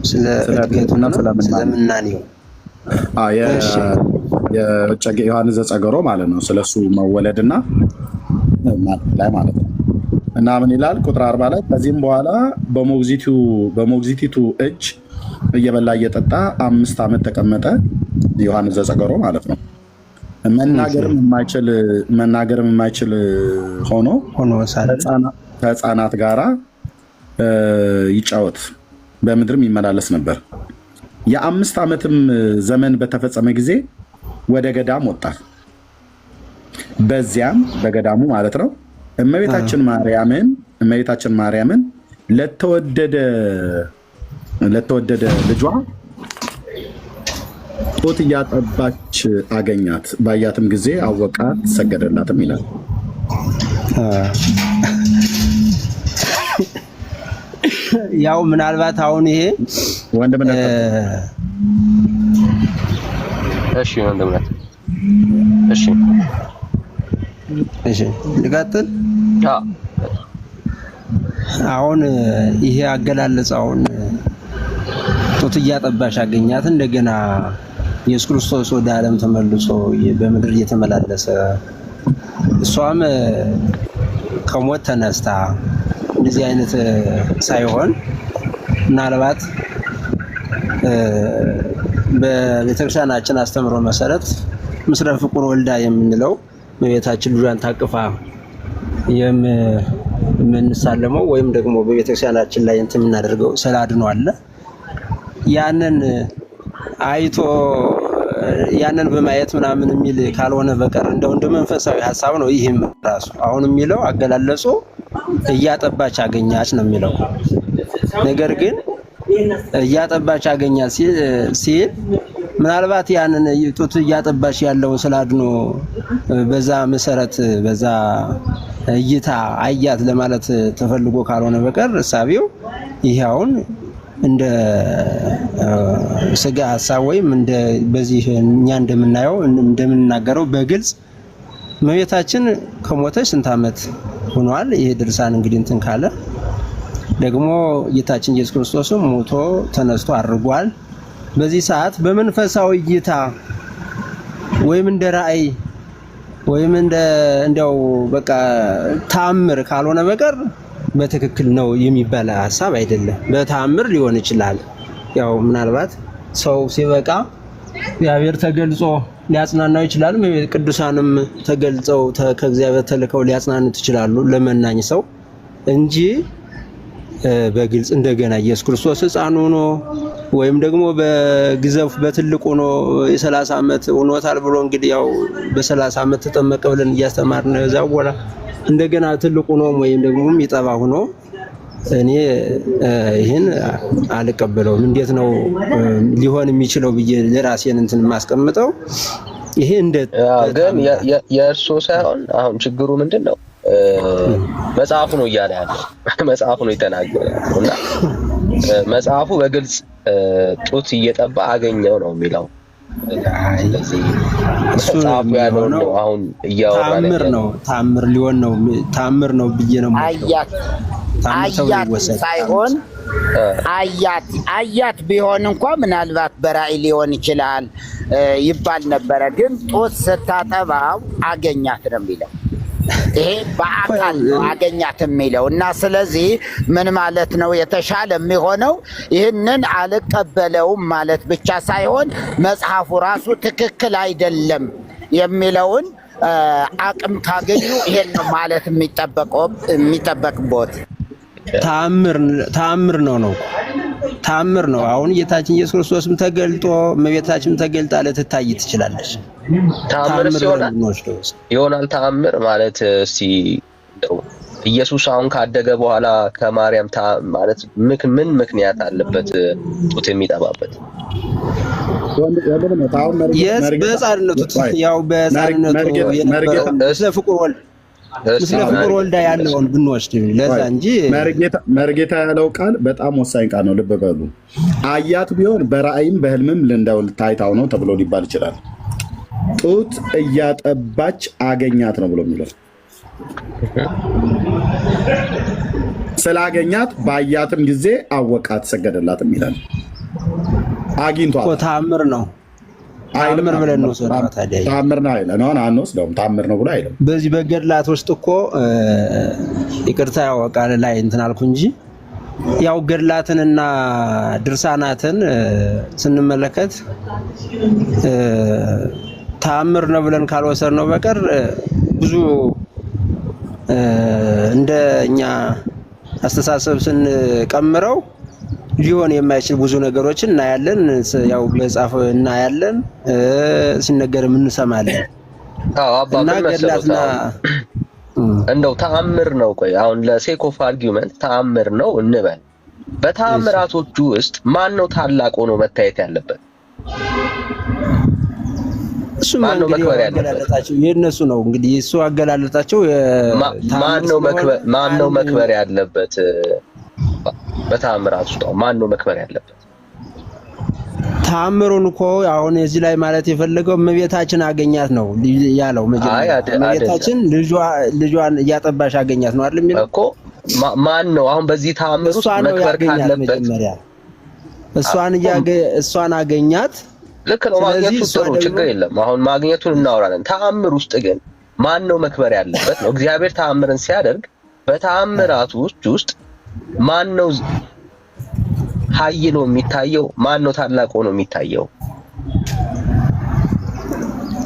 E: ስለ እድገቱና ስለ ምናኔው
A: የጨጌ ዮሐንስ ዘጸገሮ ማለት ነው። ስለሱ መወለድና ላይ ማለት ነው። እና ምን ይላል ቁጥር 40 ላይ ከዚህም በኋላ በሞግዚቲቱ እጅ እየበላ እየጠጣ 5 ዓመት ተቀመጠ። ዮሐንስ ዘጸገሮ ማለት ነው። መናገርም የማይችል ሆኖ ከሕፃናት ጋራ ይጫወት በምድርም ይመላለስ ነበር። የ5 ዓመትም ዘመን በተፈጸመ ጊዜ ወደ ገዳም ወጣ። በዚያም በገዳሙ ማለት ነው እመቤታችን ማርያምን ለተወደደ ልጇ ጡት እያጠባች አገኛት። ባያትም ጊዜ አወቃት፣ ሰገደላትም ይላል።
E: ያው ምናልባት አሁን ይሄ
A: ወንድምነት
D: እሺ ወንድምነት
E: እሺ ልቀጥል። አሁን ይሄ አገላለጽ አሁን ጡት እያጠባሽ አገኛት እንደገና ኢየሱስ ክርስቶስ ወደ ዓለም ተመልሶ በምድር እየተመላለሰ እሷም ከሞት ተነስታ እንደዚህ አይነት ሳይሆን ምናልባት በቤተክርስቲያናችን አስተምሮ መሰረት ምስለ ፍቁር ወልዳ የምንለው በቤታችን ልጇን ታቅፋ የምንሳለመው ወይም ደግሞ በቤተክርስቲያናችን ላይ እንትን የምናደርገው ስላድኖ አለ። ያንን አይቶ ያንን በማየት ምናምን የሚል ካልሆነ በቀር እንደው እንደ መንፈሳዊ ሐሳብ ነው። ይህም ራሱ አሁን የሚለው አገላለጹ እያጠባች አገኛች ነው የሚለው። ነገር ግን እያጠባች አገኛች ሲል ምናልባት ያንን ጡት እያጠባች ያለው ስላድኖ በዛ መሰረት በዛ እይታ አያት ለማለት ተፈልጎ ካልሆነ በቀር እሳቤው ይሄ አሁን እንደ ስጋ ሐሳብ ወይም እንደ በዚህ እኛ እንደምናየው እንደምንናገረው በግልጽ እመቤታችን ከሞተች ስንት ዓመት ሆኗል? ይሄ ድርሳን እንግዲህ እንትን ካለ ደግሞ ጌታችን ኢየሱስ ክርስቶስም ሞቶ ተነስቶ አድርጓል። በዚህ ሰዓት በመንፈሳዊ እይታ ወይም እንደ ራእይ ወይም እንደው በቃ ተአምር ካልሆነ በቀር በትክክል ነው የሚባል ሐሳብ አይደለም። በተአምር ሊሆን ይችላል። ያው ምናልባት ሰው ሲበቃ እግዚአብሔር ተገልጾ ሊያጽናናው ይችላል። ቅዱሳንም ተገልጸው ከእግዚአብሔር ተልከው ሊያጽናኑት ይችላሉ ለመናኝ ሰው እንጂ በግልጽ እንደገና ኢየሱስ ክርስቶስ ሕፃን ሆኖ ወይም ደግሞ በግዘፍ በትልቁ ሆኖ የ30 ዓመት ሆኖታል ብሎ እንግዲህ ያው በ30 ዓመት ተጠመቀ ብለን እያስተማርን እዛው በኋላ እንደገና ትልቁ ነው ወይም ደግሞ ይጠባ ሆኖ እኔ ይሄን አልቀበለውም። እንዴት ነው ሊሆን የሚችለው ብዬ ለራሴን እንትን ማስቀምጠው ይሄ እንደ
D: ግን የእርሶ ሳይሆን አሁን ችግሩ ምንድነው? መጽሐፉ ነው እያለ ያለው መጽሐፉ ነው የተናገረ እና መጽሐፉ በግልጽ ጡት እየጠባ አገኘው ነው የሚለው። መጽሐፉ ያለው ነው አሁን እያወራን
E: ታምር ሊሆን ነው ታምር ነው ብዬ ነው
C: አያት ሳይሆን አያት ቢሆን እንኳን ምናልባት በራእይ ሊሆን ይችላል ይባል ነበረ። ግን ጡት ስታጠባው አገኛት ነው የሚለው። ይሄ በአካል ነው አገኛት የሚለው እና ስለዚህ ምን ማለት ነው የተሻለ የሚሆነው? ይህንን አልቀበለውም ማለት ብቻ ሳይሆን መጽሐፉ ራሱ ትክክል አይደለም የሚለውን አቅም ካገኙ ይሄን ነው ማለት የሚጠበቅበት። ተአምር ነው ተአምር ነው። አሁን ጌታችን ኢየሱስ ክርስቶስም ተገልጦ እመቤታችንም ተገልጣ ልትታይ ትችላለች።
D: ተአምር ይሆናል። ተአምር ማለት እስቲ ኢየሱስ አሁን ካደገ በኋላ ከማርያም ማለት ምን ምክንያት አለበት ጡት የሚጠባበት?
E: በሕፃንነቱ ያው በሕፃንነቱ የነበረው ምስለ ፍቁር ወልዳ ያለውን ብንወስድ ለዛ እንጂ
A: መርጌታ ያለው ቃል በጣም ወሳኝ ቃል ነው። ልብ በሉ። አያት ቢሆን በራእይም በህልምም እንደው ታይታው ነው ተብሎ ሊባል ይችላል። ጡት እያጠባች አገኛት ነው ብሎ የሚለው ስላገኛት ባያትም ጊዜ አወቃት ሰገደላትም ይላል። አግኝቷት
E: ተአምር ነው ተአምር ብለን ነው ሰራ ታዲያ
A: ተአምር ነው አይደለም ነው አንወስደውም ተአምር ነው ብሎ አይደለም።
E: በዚህ በገድላት ውስጥ እኮ ይቅርታ ያው ቃል ላይ እንትን አልኩ እንጂ ያው ገድላትንና ድርሳናትን ስንመለከት ተአምር ነው ብለን ካልወሰድነው በቀር ብዙ እንደኛ አስተሳሰብ ስንቀምረው ሊሆን የማይችል ብዙ ነገሮችን እናያለን። ያው በጻፈ እናያለን ሲነገርም እንሰማለን።
D: እና ገድላትና እንደው ተአምር ነው። ቆይ አሁን ለሴክ ኦፍ አርጊውመንት ተአምር ነው እንበል። በተአምራቶቹ ውስጥ ማን ነው ታላቅ ሆኖ መታየት ያለበት?
E: እሱ ማን ነው መክበር ያለበት? የነሱ ነው እንግዲህ እሱ አገላለጣቸው።
D: ማን ነው መክበር ያለበት? በተአምራት ውስጥ ማን ነው መክበር ያለበት?
E: ተአምሩን እኮ አሁን እዚህ ላይ ማለት የፈለገው እመቤታችን አገኛት ነው ያለው። መጀመሪያ እመቤታችን ልጇን እያጠባሽ አገኛት ነው አይደል የሚለው
D: እኮ። ማን ነው አሁን በዚህ ተአምር ውስጥ መክበር ካለበት? እሷን አገኛት። ልክ ነው። ማግኘቱ ጥሩ ችግር የለም። አሁን ማግኘቱን እናወራለን። ተአምር ውስጥ ግን ማን ነው መክበር ያለበት ነው። እግዚአብሔር ተአምርን ሲያደርግ በተአምራቱ ውስጥ ማን ነው ኃይሎ የሚታየው? ማን ነው ታላቅ ሆኖ የሚታየው?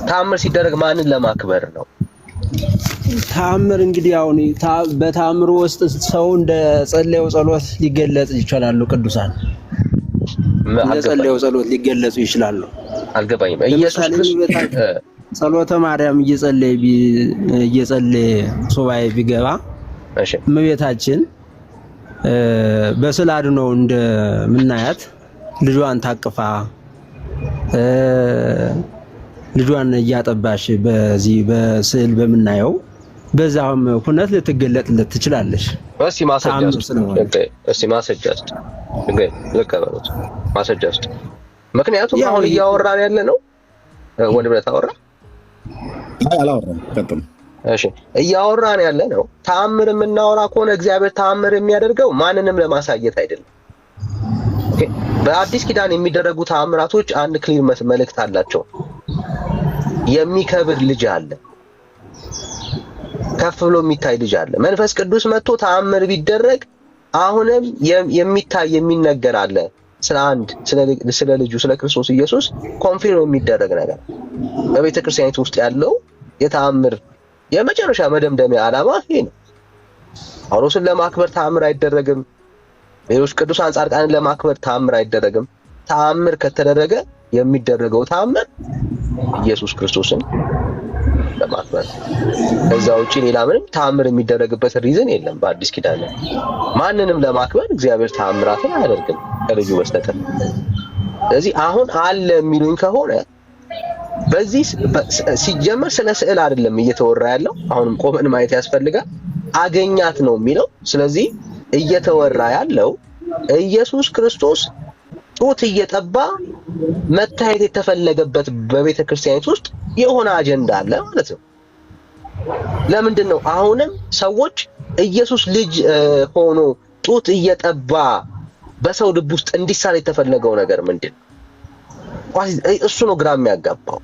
D: ተአምር ሲደረግ ማንን ለማክበር ነው?
E: ተአምር እንግዲህ አሁን በተአምሩ ውስጥ ሰው እንደ ጸለየው ጸሎት ሊገለጽ ይችላሉ። ቅዱሳን ጸለየው ጸሎት ሊገለጹ ይችላሉ።
D: አልገባኝም። ኢየሱስ ክርስቶስ
E: ጸሎተ ማርያም እየጸለየ ሱባኤ ቢገባ እመቤታችን በስዕል አድኖ እንደምናያት ልጇን ታቅፋ ልጇን እያጠባሽ በዚህ በስዕል በምናየው በዛውም ሁነት ልትገለጥለት ትችላለሽ።
D: እስቲ ማስረጃ ምክንያቱም አሁን እያወራን ያለ ነው ወደ ብረት አወራ
A: አላወራም ቀጥም
D: እሺ እያወራን ያለ ነው። ተአምር የምናወራ ከሆነ እግዚአብሔር ተአምር የሚያደርገው ማንንም ለማሳየት አይደለም። በአዲስ ኪዳን የሚደረጉ ተአምራቶች አንድ ክሊር መልእክት አላቸው። የሚከብር ልጅ አለ፣ ከፍ ብሎ የሚታይ ልጅ አለ። መንፈስ ቅዱስ መጥቶ ተአምር ቢደረግ አሁንም የሚታይ የሚነገር አለ። ስለ ልጁ ስለ ክርስቶስ ኢየሱስ ኮንፊርም የሚደረግ ነገር በቤተ ክርስቲያኒቱ ውስጥ ያለው የተአምር የመጨረሻ መደምደሚያ ዓላማ ይሄ ነው። ጳውሎስን ለማክበር ተአምር አይደረግም። ሌሎች ቅዱሳን ጻድቃንን ለማክበር ተአምር አይደረግም። ተአምር ከተደረገ የሚደረገው ተአምር ኢየሱስ ክርስቶስን ለማክበር፣ ከዛ ውጪ ሌላ ምንም ተአምር የሚደረግበት ሪዝን የለም። በአዲስ ኪዳን ማንንም ለማክበር እግዚአብሔር ተአምራትን አያደርግም ከልጁ በስተቀር። ስለዚህ አሁን አለ የሚሉኝ ከሆነ በዚህ ሲጀመር ስለ ስዕል አይደለም እየተወራ ያለው። አሁንም ቆመን ማየት ያስፈልጋል። አገኛት ነው የሚለው። ስለዚህ እየተወራ ያለው ኢየሱስ ክርስቶስ ጡት እየጠባ መታየት የተፈለገበት በቤተ ክርስቲያኒት ውስጥ የሆነ አጀንዳ አለ ማለት ነው። ለምንድን ነው አሁንም ሰዎች ኢየሱስ ልጅ ሆኖ ጡት እየጠባ በሰው ልብ ውስጥ እንዲሳል የተፈለገው ነገር ምንድን ነው? እሱ ነው ግራ የሚያጋባው።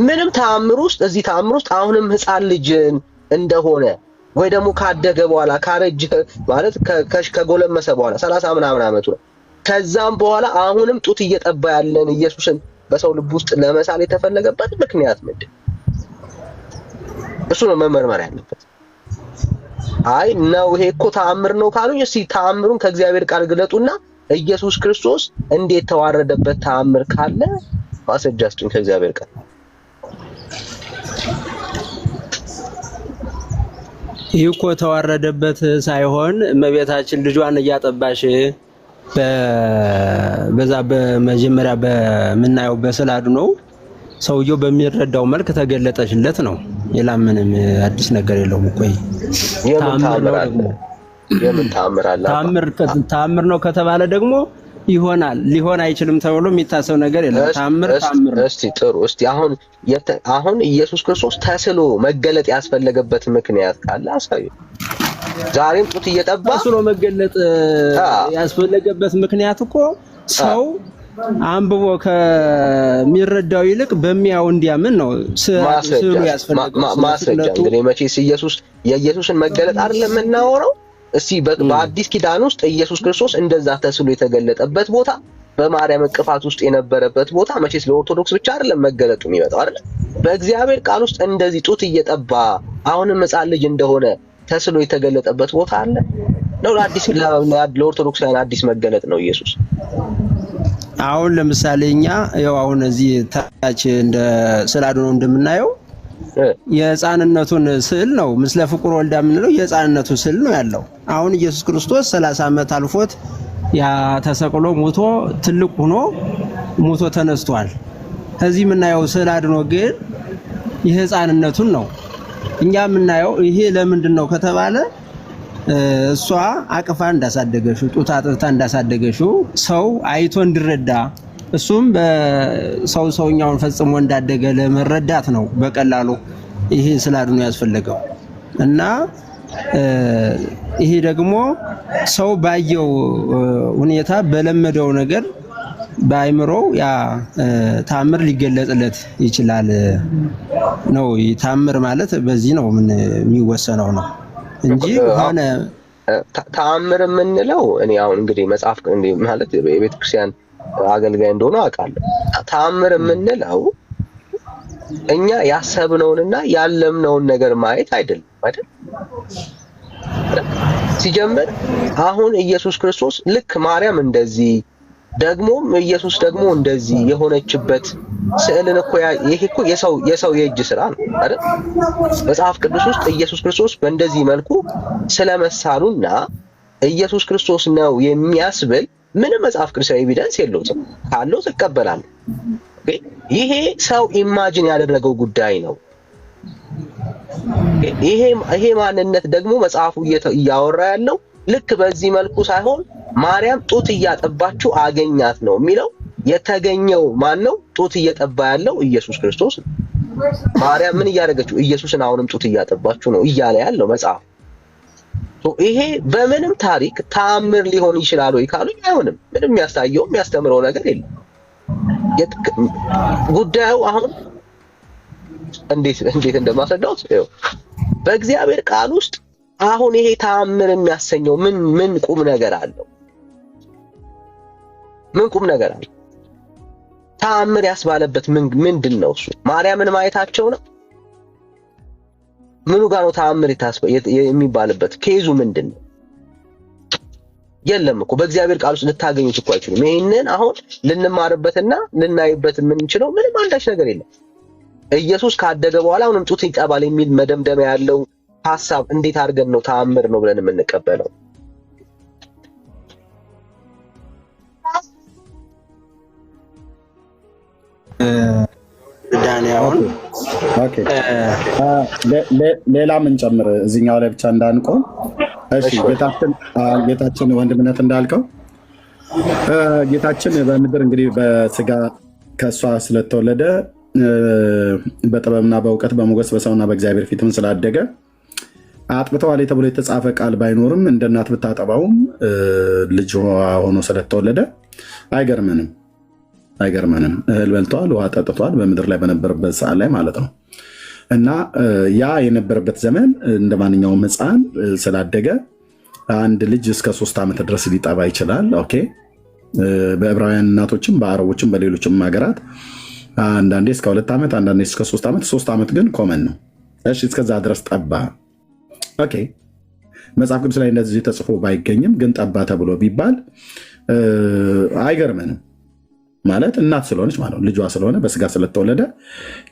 D: ምንም ተአምር ውስጥ እዚህ ተአምር ውስጥ አሁንም ሕፃን ልጅን እንደሆነ ወይ ደግሞ ካደገ በኋላ ካረጀ ማለት ከጎለመሰ በኋላ 30 ምናምን ዓመቱ ነው። ከዛም በኋላ አሁንም ጡት እየጠባ ያለን ኢየሱስን በሰው ልብ ውስጥ ለመሳል የተፈለገበት ምክንያት ምንድን? እሱ ነው መመርመር ያለበት። አይ ነው ይሄ እኮ ተአምር ነው ካሉኝ እስቲ ተአምሩን ከእግዚአብሔር ቃል ግለጡና ኢየሱስ ክርስቶስ እንዴት ተዋረደበት ተአምር ካለ ማስረጃ ስጡኝ ከእግዚአብሔር ቃል።
E: ይህ እኮ ተዋረደበት ሳይሆን እመቤታችን ልጇን እያጠባሽ በዛ በመጀመሪያ በምናየው በስዕል አድኖ ሰውየው በሚረዳው መልክ ተገለጠችለት ነው። ሌላ ምንም አዲስ ነገር የለውም እኮ። ተአምር ነው ከተባለ ደግሞ ይሆናል ሊሆን አይችልም ተብሎ የሚታሰብ ነገር የለም። ተአምር ነው።
D: እስቲ ጥሩ እስቲ አሁን ኢየሱስ ክርስቶስ ተስሎ መገለጥ ያስፈለገበት ምክንያት ካለ አሳዩ። ዛሬም ጡት እየጠባ
E: ተስሎ መገለጥ ያስፈለገበት ምክንያት እኮ ሰው አንብቦ ከሚረዳው ይልቅ በሚያው እንዲያምን ነው ስዕሉ ያስፈልገው።
D: ማስረጃ እንግዲህ መቼስ የኢየሱስን መገለጥ አይደለም የምናወራው። እስቲ በአዲስ ኪዳን ውስጥ ኢየሱስ ክርስቶስ እንደዛ ተስሎ የተገለጠበት ቦታ፣ በማርያም እቅፋት ውስጥ የነበረበት ቦታ መቼስ ለኦርቶዶክስ ብቻ አይደለም መገለጡ የሚመጣው አይደል? በእግዚአብሔር ቃል ውስጥ እንደዚህ ጡት እየጠባ አሁንም ሕፃን ልጅ እንደሆነ ተስሎ የተገለጠበት ቦታ አለ ነው? ለኦርቶዶክሳውያን አዲስ መገለጥ ነው ኢየሱስ።
E: አሁን ለምሳሌ እኛ ያው አሁን እዚህ ታች እንደ ስዕል አድኖ እንደምናየው የሕፃንነቱን ስዕል ነው ምስለ ፍቁር ወልዳ የምንለው የሕፃንነቱ ስዕል ነው ያለው። አሁን ኢየሱስ ክርስቶስ 30 ዓመት አልፎት ያ ተሰቅሎ ሞቶ ትልቅ ሆኖ ሞቶ ተነስቷል። ከዚህ የምናየው ስዕል አድኖ ግን የሕፃንነቱን ነው እኛ የምናየው። ይሄ ለምንድን ነው ከተባለ እሷ አቅፋ እንዳሳደገሽው ጡት አጥብታ እንዳሳደገሽው ሰው አይቶ እንዲረዳ እሱም ሰውኛውን ፈጽሞ እንዳደገ ለመረዳት ነው በቀላሉ ይሄ ስዕል አድኖ ያስፈልገው እና ይሄ ደግሞ ሰው ባየው ሁኔታ በለመደው ነገር በአይምሮው ያ ታምር ሊገለጽለት ይችላል ነው። ታምር ማለት በዚህ ነው ምን የሚወሰነው ነው እንጂ ሆነ
D: ተአምር የምንለው እኔ አሁን እንግዲህ መጽሐፍ እንግዲህ ማለት የቤተ ክርስቲያን አገልጋይ እንደሆነ አውቃለሁ። ተአምር የምንለው እኛ ያሰብነውንና ያለምነውን ነገር ማየት አይደለም አይደል? ሲጀምር አሁን ኢየሱስ ክርስቶስ ልክ ማርያም እንደዚህ ደግሞም ኢየሱስ ደግሞ እንደዚህ የሆነችበት ስዕልን እኮ ይሄ እኮ የሰው የእጅ ስራ ነው አይደል? መጽሐፍ ቅዱስ ውስጥ ኢየሱስ ክርስቶስ በእንደዚህ መልኩ ስለመሳሉና ኢየሱስ ክርስቶስ ነው የሚያስብል ምንም መጽሐፍ ቅዱሳዊ ኤቪደንስ የለውም። ካለው ተቀበላል። ይሄ ሰው ኢማጂን ያደረገው ጉዳይ ነው። ይሄ ማንነት ደግሞ መጽሐፉ እያወራ ያለው ልክ በዚህ መልኩ ሳይሆን ማርያም ጡት እያጠባችው አገኛት ነው የሚለው። የተገኘው ማን ነው? ጡት እየጠባ ያለው ኢየሱስ ክርስቶስ ነው። ማርያም ምን እያደረገችው? ኢየሱስን አሁንም ጡት እያጠባችው ነው እያለ ያለው መጽሐፍ። ይሄ በምንም ታሪክ ተአምር ሊሆን ይችላል ወይ ካሉኝ አይሆንም። ምንም የሚያሳየው የሚያስተምረው ነገር የለም። ጉዳዩ አሁን እንዴት እንደማስረዳው በእግዚአብሔር ቃል ውስጥ አሁን ይሄ ተአምር የሚያሰኘው ምን ቁም ነገር አለው? ምን ቁም ነገር አለው? ተአምር ያስባለበት ምንድን ነው? እሱ ማርያምን ማየታቸው ነው። ምኑ ጋር ነው ተአምር የሚባልበት? ኬዙ ምንድን ነው? የለም እኮ በእግዚአብሔር ቃል ውስጥ ልታገኙት እኮ አይችሉም። ይሄንን አሁን ልንማርበትና ልናይበት የምንችለው ምንም አንዳች ነገር የለም። ኢየሱስ ካደገ በኋላ አሁንም ጡት ይጠባል የሚል መደምደሚያ ያለው ሐሳብ እንዴት አድርገን ነው ተአምር ነው ብለን የምንቀበለው?
A: ሌላ ምን ጨምር እዚህኛው ላይ ብቻ እንዳንቆም። እሺ ጌታችን ወንድምነት እንዳልከው ጌታችን በምድር እንግዲህ በስጋ ከእሷ ስለተወለደ በጥበብና በእውቀት በሞገስ በሰውና በእግዚአብሔር ፊትም ስላደገ አጥብተዋል ተብሎ የተጻፈ ቃል ባይኖርም እንደ እናት ብታጠባውም ልጅ ሆኖ ስለተወለደ አይገርመንም። እህል በልተዋል፣ ውሃ ጠጥተዋል በምድር ላይ በነበረበት ሰዓት ላይ ማለት ነው። እና ያ የነበረበት ዘመን እንደ ማንኛውም ሕፃን ስላደገ አንድ ልጅ እስከ 3 ዓመት ድረስ ሊጠባ ይችላል። ኦኬ። በዕብራውያን እናቶችም በአረቦችም በሌሎችም ሀገራት አንዳንዴ እስከ 2 ዓመት አንዳንዴ እስከ 3 ዓመት 3 ዓመት ግን ኮመን ነው። እሺ እስከዛ ድረስ ጠባ። ኦኬ። መጽሐፍ ቅዱስ ላይ እንደዚህ ተጽፎ ባይገኝም ግን ጠባ ተብሎ ቢባል አይገርመንም። ማለት እናት ስለሆነች ማለት ነው፣ ልጇ ስለሆነ በስጋ ስለተወለደ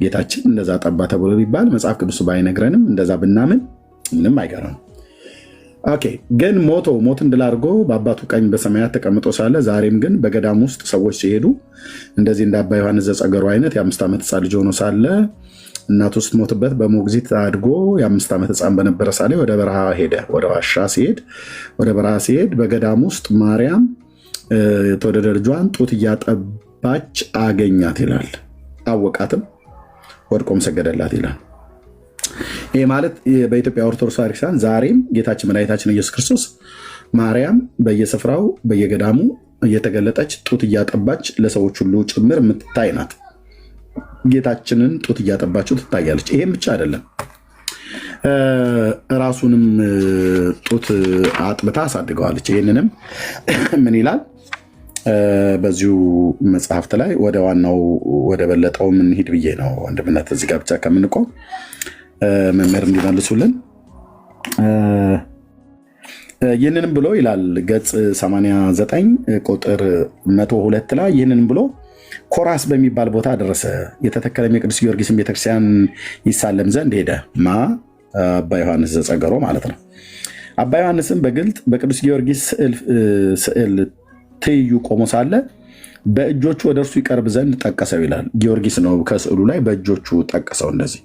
A: ጌታችን እንደዛ ጠባ ተብሎ ቢባል መጽሐፍ ቅዱስ ባይነግረንም እንደዛ ብናምን ምንም አይገርምም። ኦኬ። ግን ሞት እንድል አድርጎ በአባቱ ቀኝ በሰማያት ተቀምጦ ሳለ ዛሬም ግን በገዳም ውስጥ ሰዎች ሲሄዱ እንደዚህ እንደ አባ ዮሐንስ ዘጸገሩ አይነት የ5 ዓመት ሕፃን ልጅ ሆኖ ሳለ እናቱ ስትሞትበት በሞግዚት አድጎ የ5 ዓመት ሕፃን በነበረ ሳለ ወደ በረሃ ሄደ። ወደ በረሃ ሲሄድ በገዳም ውስጥ ማርያም የተወደደ ልጇን ጡት እያጠባች አገኛት ይላል። አወቃትም፣ ወድቆም ሰገደላት ይላል። ይህ ማለት በኢትዮጵያ ኦርቶዶክስ ቤተክርስቲያን ዛሬም ጌታችን መድኃኒታችን ኢየሱስ ክርስቶስ ማርያም በየስፍራው በየገዳሙ እየተገለጠች ጡት እያጠባች ለሰዎች ሁሉ ጭምር የምትታይ ናት። ጌታችንን ጡት እያጠባችው ትታያለች። ይሄም ብቻ አይደለም፣ ራሱንም ጡት አጥብታ አሳድገዋለች። ይህንንም ምን ይላል በዚሁ መጽሐፍት ላይ ወደ ዋናው ወደ በለጠው ምንሄድ ብዬ ነው ወንድምነት እዚህ ጋር ብቻ ከምንቆም መምህር እንዲመልሱልን። ይህንንም ብሎ ይላል ገጽ 89 ቁጥር 102 ላይ ይህንንም ብሎ ኮራስ በሚባል ቦታ ደረሰ። የተተከለም የቅዱስ ጊዮርጊስን ቤተክርስቲያን ይሳለም ዘንድ ሄደ። አባ ዮሐንስ ዘጸገሮ ማለት ነው። አባ ዮሐንስም በግልጥ በቅዱስ ጊዮርጊስ ስዕል ትይዩ ቆሞ ሳለ በእጆቹ ወደ እርሱ ይቀርብ ዘንድ ጠቀሰው ይላል። ጊዮርጊስ ነው ከስዕሉ ላይ በእጆቹ ጠቀሰው። እንደዚህ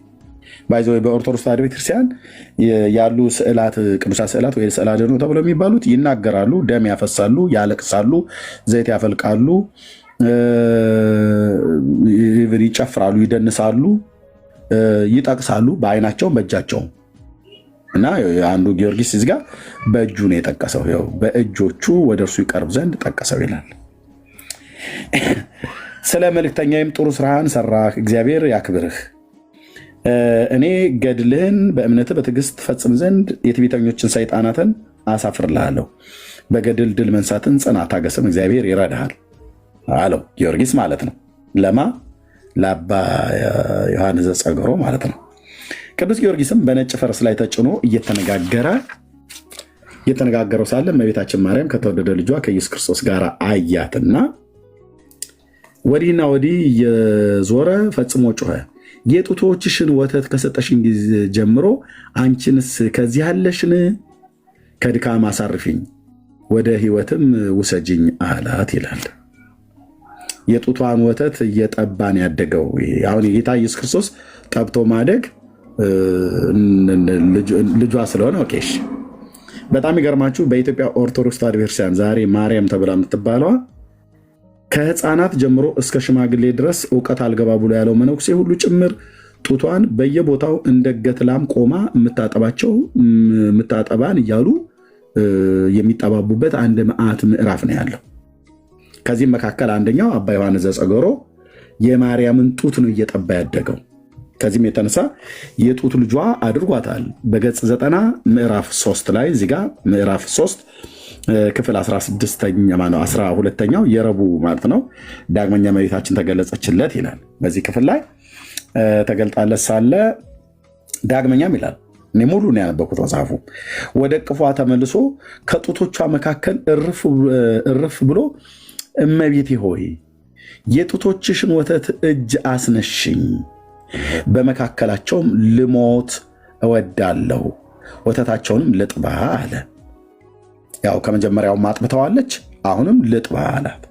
A: ባይዘው በኦርቶዶክስ ተዋሕዶ ቤተክርስቲያን ያሉ ስዕላት፣ ቅዱሳት ስዕላት ወይ ስዕለ አድኅኖ ተብለው የሚባሉት ይናገራሉ፣ ደም ያፈሳሉ፣ ያለቅሳሉ፣ ዘይት ያፈልቃሉ፣ ይጨፍራሉ፣ ይደንሳሉ፣ ይጠቅሳሉ በአይናቸውም በእጃቸውም። እና አንዱ ጊዮርጊስ እዚህ ጋር በእጁ ነው የጠቀሰው። ይኸው በእጆቹ ወደ እርሱ ይቀርብ ዘንድ ጠቀሰው ይላል። ስለ መልእክተኛዬም ጥሩ ስራህን ሰራህ፣ እግዚአብሔር ያክብርህ። እኔ ገድልህን በእምነትህ በትዕግስት ፈጽም ዘንድ የትዕቢተኞችን ሰይጣናትን አሳፍርልሃለሁ። በገድል ድል መንሳትን ጽና፣ ታገስም፣ እግዚአብሔር ይረዳሃል አለው ጊዮርጊስ ማለት ነው። ለማ ለአባ ዮሐንስ ዘጸገሮ ማለት ነው። ቅዱስ ጊዮርጊስም በነጭ ፈረስ ላይ ተጭኖ እየተነጋገረው ሳለ እመቤታችን ማርያም ከተወደደ ልጇ ከኢየሱስ ክርስቶስ ጋር አያትና ወዲህና ወዲህ እየዞረ ፈጽሞ ጮኸ፣ የጡቶችሽን ወተት ከሰጠሽኝ ጊዜ ጀምሮ አንቺንስ ከዚህ አለሽን? ከድካም አሳርፊኝ፣ ወደ ሕይወትም ውሰጅኝ አላት ይላል። የጡቷን ወተት እየጠባን ያደገው አሁን የጌታ ኢየሱስ ክርስቶስ ጠብቶ ማደግ ልጇ ስለሆነ ኦኬሽ። በጣም ይገርማችሁ በኢትዮጵያ ኦርቶዶክስ ተዋሕዶ ቤተክርስቲያን ዛሬ ማርያም ተብላ የምትባለዋ ከህፃናት ጀምሮ እስከ ሽማግሌ ድረስ እውቀት አልገባ ብሎ ያለው መነኩሴ ሁሉ ጭምር ጡቷን በየቦታው እንደ ገትላም ቆማ የምታጠባን እያሉ የሚጠባቡበት አንድ መዓት ምዕራፍ ነው ያለው። ከዚህም መካከል አንደኛው አባ ዮሐንስ ዘጸገሮ የማርያምን ጡት ነው እየጠባ ያደገው። ከዚህም የተነሳ የጡት ልጇ አድርጓታል። በገጽ 90 ምዕራፍ 3 ላይ እዚጋ ምዕራፍ 3 ክፍል 12ኛው የረቡዕ ማለት ነው ዳግመኛ እመቤታችን ተገለጸችለት ይላል። በዚህ ክፍል ላይ ተገልጣለት ሳለ ዳግመኛም ይላል። እኔ ሙሉ ነው ያነበብኩት መጽሐፉ። ወደ እቅፏ ተመልሶ ከጡቶቿ መካከል እርፍ ብሎ እመቤቴ ሆይ የጡቶችሽን ወተት እጅ አስነሽኝ፣ በመካከላቸውም ልሞት እወዳለሁ፣ ወተታቸውንም ልጥባ አለ። ያው ከመጀመሪያው ማጥብተዋለች፣ አሁንም ልጥባ አላት